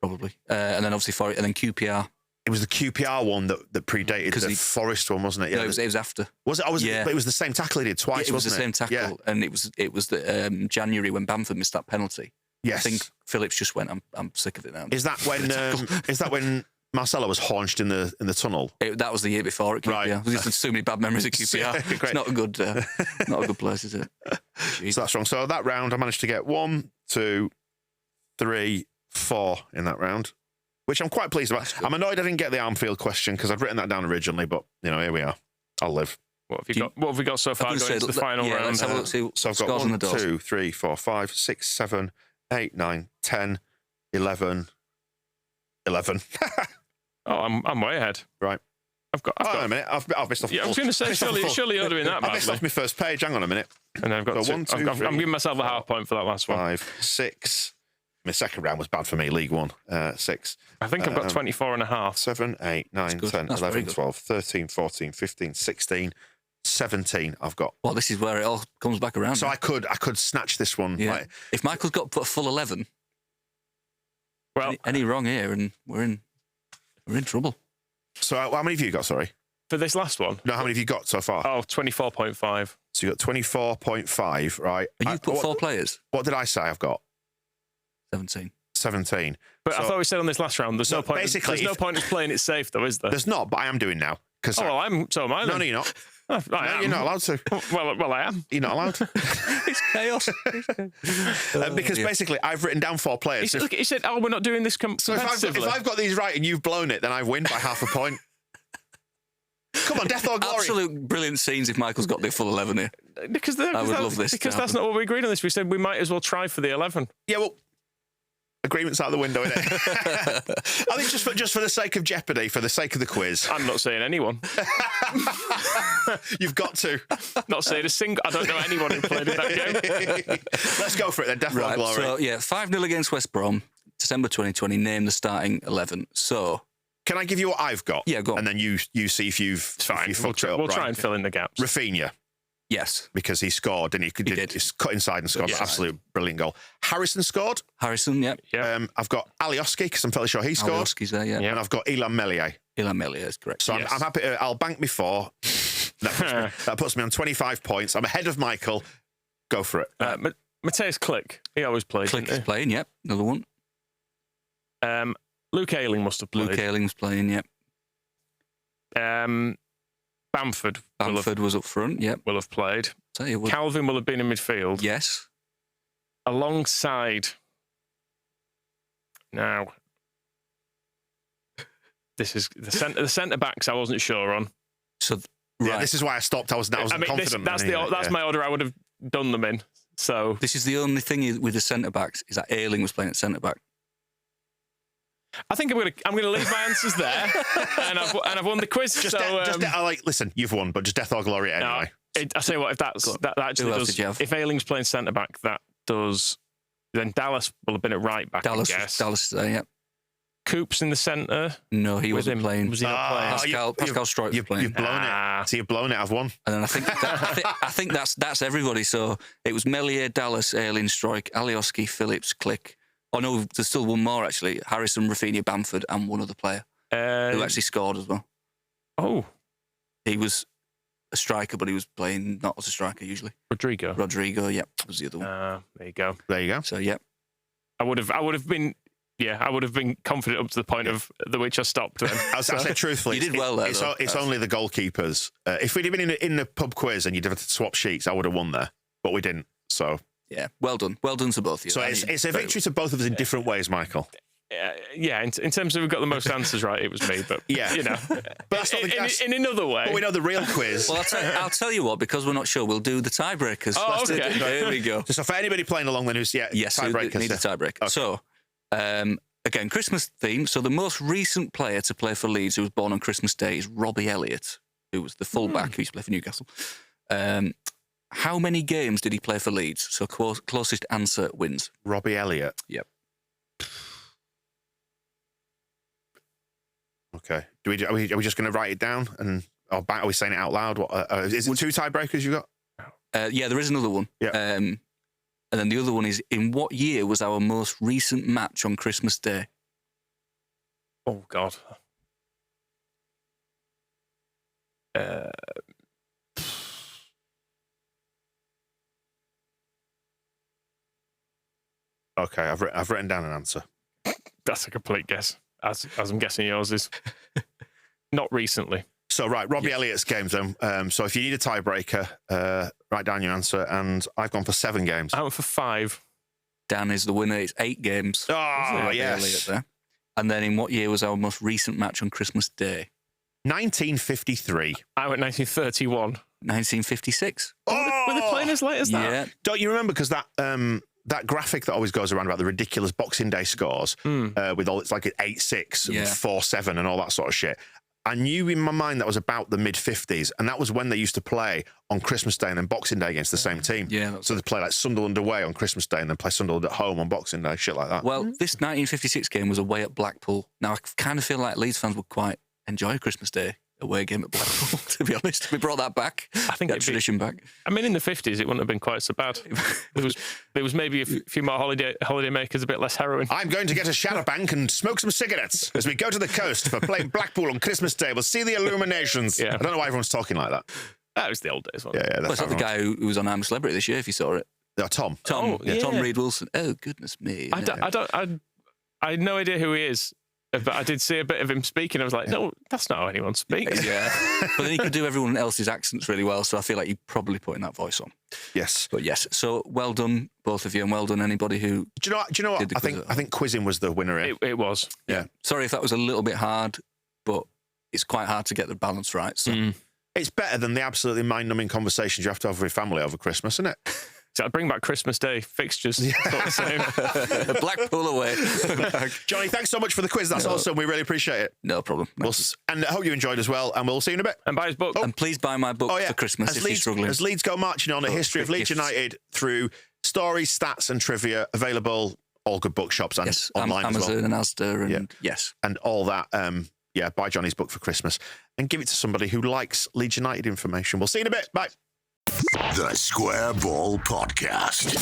probably. And then obviously and then QPR. It was the QPR one that predated the Forest one, wasn't it? Yeah, No, it was after. Was it? Yeah. But it was the same tackle he did twice, It was the wasn't same tackle, Yeah. and it was the January when Bamford missed that penalty. Yes. I think Phillips just went, I'm sick of it now. Is that when Marcelo was haunched in the tunnel? That was the year before at QPR. Right. There's just so many bad memories at QPR. Great. It's not a good place, is it? So that's wrong. So that round, I managed to get 1, 2, 3, 4 in that round, which I'm quite pleased about. I'm annoyed I didn't get the Armfield question because I'd written that down originally, but here we are. I'll live. What have we got so far going into the final round? Let's have a look, see So I've got scores on 1, the doors. 2, 3, 4, 5, 6, 7, 8, 9, 10, 11. 11. Oh, I'm way ahead. Right. I've got. Hang on a minute. I've missed off. Yeah, I was going to say, surely you're doing that I missed off badly. my first page. Hang on a minute. And then I've got So 2. 1, 2, I'm 3, giving myself a half point for that last one. 5, 6. My second round was bad for me, League One. 6. I think I've got 24 and a half. 7, 8, 9, good. 10, That's very 11, good. 12, 13, 14, 15, 16, 17 I've got. Well, this is where it all comes back around. So now. I could put this one. Yeah. Like, If Michael's got a full 11, Well, any wrong here, and we're in trouble. so how many have you got, sorry? for this last one. No, how many have you got so far? Oh, 24.5. So you got 24.5, right? And you put 4 players? What did I say I've got? 17. 17. But So- I thought we said on this last round, there's no point. basically, There's no if- point in playing it safe, though, is there? There's not, but I am doing now. Oh, well, so am I. No, Then. no, you're not. I No, am. you're not allowed to. Well, I am. You're not allowed. It's chaos. Because basically, I've written down 4 players. He said, "Oh, we're not doing this So if competitively." I've got these right and you've blown it, then I win by half a point. Come on, death or glory. Absolute brilliant scenes if Michael's got the full 11 here. because I would love this to Because that's happen. not what we agreed on this. We said we might as well try for the 11. Yeah, well, agreement's out the window, isn't it? I think just for the sake of Jeopardy, for the sake of the quiz, I'm not saying anyone. you've got to. Not saying a single. I don't know anyone who played in that game. Let's go for it then, death or Right, glory. so yeah, 5-0 against West Brom, December 2020, name the starting 11. So, Can I give you what I've got? Yeah, go on. And then you see if you've It's fine. if you We'll fucked it up. we'll right? try and fill in the gaps. Rafinha, yes, because he scored and he did. He's cut inside and scored Yeah. an absolute brilliant goal. Harrison scored. Harrison, yep. Yeah. I've got Alioski because I'm fairly sure he scored. Alioski's there, yeah. Yeah. And I've got Ilan Melier. Ilan Melier is correct. So Yes. I'm happy. I'll bank me 4. That puts me on 25 points. I'm ahead of Michael. Go for it. Mateus Click. He always plays. Click is didn't playing, yep. Another one. he? Luke Ayling must have played. Luke Ayling's playing, yep. Bamford Bamford was up front, yep. will have played. Tell you what. Calvin will have been in midfield. Yes. Alongside. Now, this is the centre backs I wasn't sure on. So, Yeah, right. this is why I stopped. I wasn't confident. That's my order I would have done them in. So This is the only thing with the centre-backs is that Ayling was playing at centre-back. I think I'm gonna leave my answers there, and I've won the quiz. Listen, you've won, but just death or glory anyway. I say what, if that actually does, if Ayling's playing centre back, that does. Then Dallas will have been at right back. Dallas is there, yeah. Coops in the centre. No, he wasn't playing. Was he not playing? Pascal Stroik was playing. You've blown it. So you've blown it. I've won. And then I think that's everybody. So it was Meslier, Dallas, Ayling, Stroik, Alioski, Phillips, Click. Oh no, there's still one more actually. Harrison, Rafinha, Bamford, and one other player who actually scored as well. Oh, he was a striker, but he was playing not as a striker usually. Rodrigo, yeah, was the other one. There you go. So yeah, I would have been confident up to the point of the which I stopped. Then I said truthfully, you did well there. It's only the goalkeepers. If we'd have been in the pub quiz and you'd have to swap sheets, I would have won there, but we didn't. So yeah, well done to both of you. So it's a victory to both of us in different ways, Michael. Yeah, in terms of we got the most answers right, it was me. But yeah, you know, but that's not in another way. But we know the real quiz. Well, I'll tell you what, because we're not sure, we'll do the tiebreakers. Oh, okay. There we go. So for anybody playing along, then who's tiebreakers? Need a tiebreaker. Okay. So again, Christmas theme. So the most recent player to play for Leeds who was born on Christmas Day is Robbie Elliott, who was the fullback who used to play for Newcastle. How many games did he play for Leeds? So closest answer wins. Robbie Elliott. Yep. Okay. Are we just going to write it down are we saying it out loud? Is it two tiebreakers you got? Yeah, there is another one. Yeah. And then the other one is, in what year was our most recent match on Christmas Day? Oh God. Okay, I've written down an answer. That's a complete guess, as I'm guessing yours is. Not recently. So, right, Robbie Elliott's games then. So if you need a tiebreaker, write down your answer. And I've gone for 7 games. I went for 5. Dan is the winner. It's 8 games. Oh, yes. Elliott there. And then in what year was our most recent match on Christmas Day? 1953. I went 1931. 1956. Oh! Were they playing as late as that? Yeah. Don't you remember? Because that graphic that always goes around about the ridiculous Boxing Day scores with all, it's like 8-6 and 4-7 and all that sort of shit. I knew in my mind that was about the mid-50s, and that was when they used to play on Christmas Day and then Boxing Day against the same team. Yeah. So they'd play like Sunderland away on Christmas Day and then play Sunderland at home on Boxing Day, shit like that. Well, this 1956 game was away at Blackpool. Now, I kind of feel like Leeds fans would quite enjoy Christmas Day away game at Blackpool, to be honest. We brought that back. I think that tradition back. I mean, in the 50s, it wouldn't have been quite so bad. There was maybe a few more holiday makers, a bit less heroin. I'm going to get a shadow bank and smoke some cigarettes as we go to the coast for playing Blackpool on Christmas Day. We'll see the illuminations. Yeah. I don't know why everyone's talking like that. That was the old days, wasn't it? Yeah, That's not the guy who was on I'm a Celebrity this year, if you saw it. Tom. Oh, yeah. Tom Reed Wilson. Oh, goodness me. I had no idea who he is. But I did see a bit of him speaking. I was like, no, that's not how anyone speaks. Yeah. But then he could do everyone else's accents really well, so I feel like you're probably putting that voice on. Yes. But yes, so well done, both of you, and well done anybody who... Do you know what? I think quizzing was the winner here. It was. Yeah. Sorry if that was a little bit hard, but it's quite hard to get the balance right. So It's better than the absolutely mind-numbing conversations you have to have with your family over Christmas, isn't it? So I bring back Christmas Day fixtures. Sort of same. Blackpool away. Johnny, thanks so much for the quiz. That's awesome. We really appreciate it. No problem. And I hope you enjoyed as well. And we'll see you in a bit. And buy his book. And please buy my book for Christmas if you're struggling. As Leeds go marching on, a history of Leeds United through stories, stats and trivia, available all good bookshops and online Amazon as well. and Asda and yes. And all that. Buy Johnny's book for Christmas and give it to somebody who likes Leeds United information. We'll see you in a bit. Bye. The Square Ball Podcast.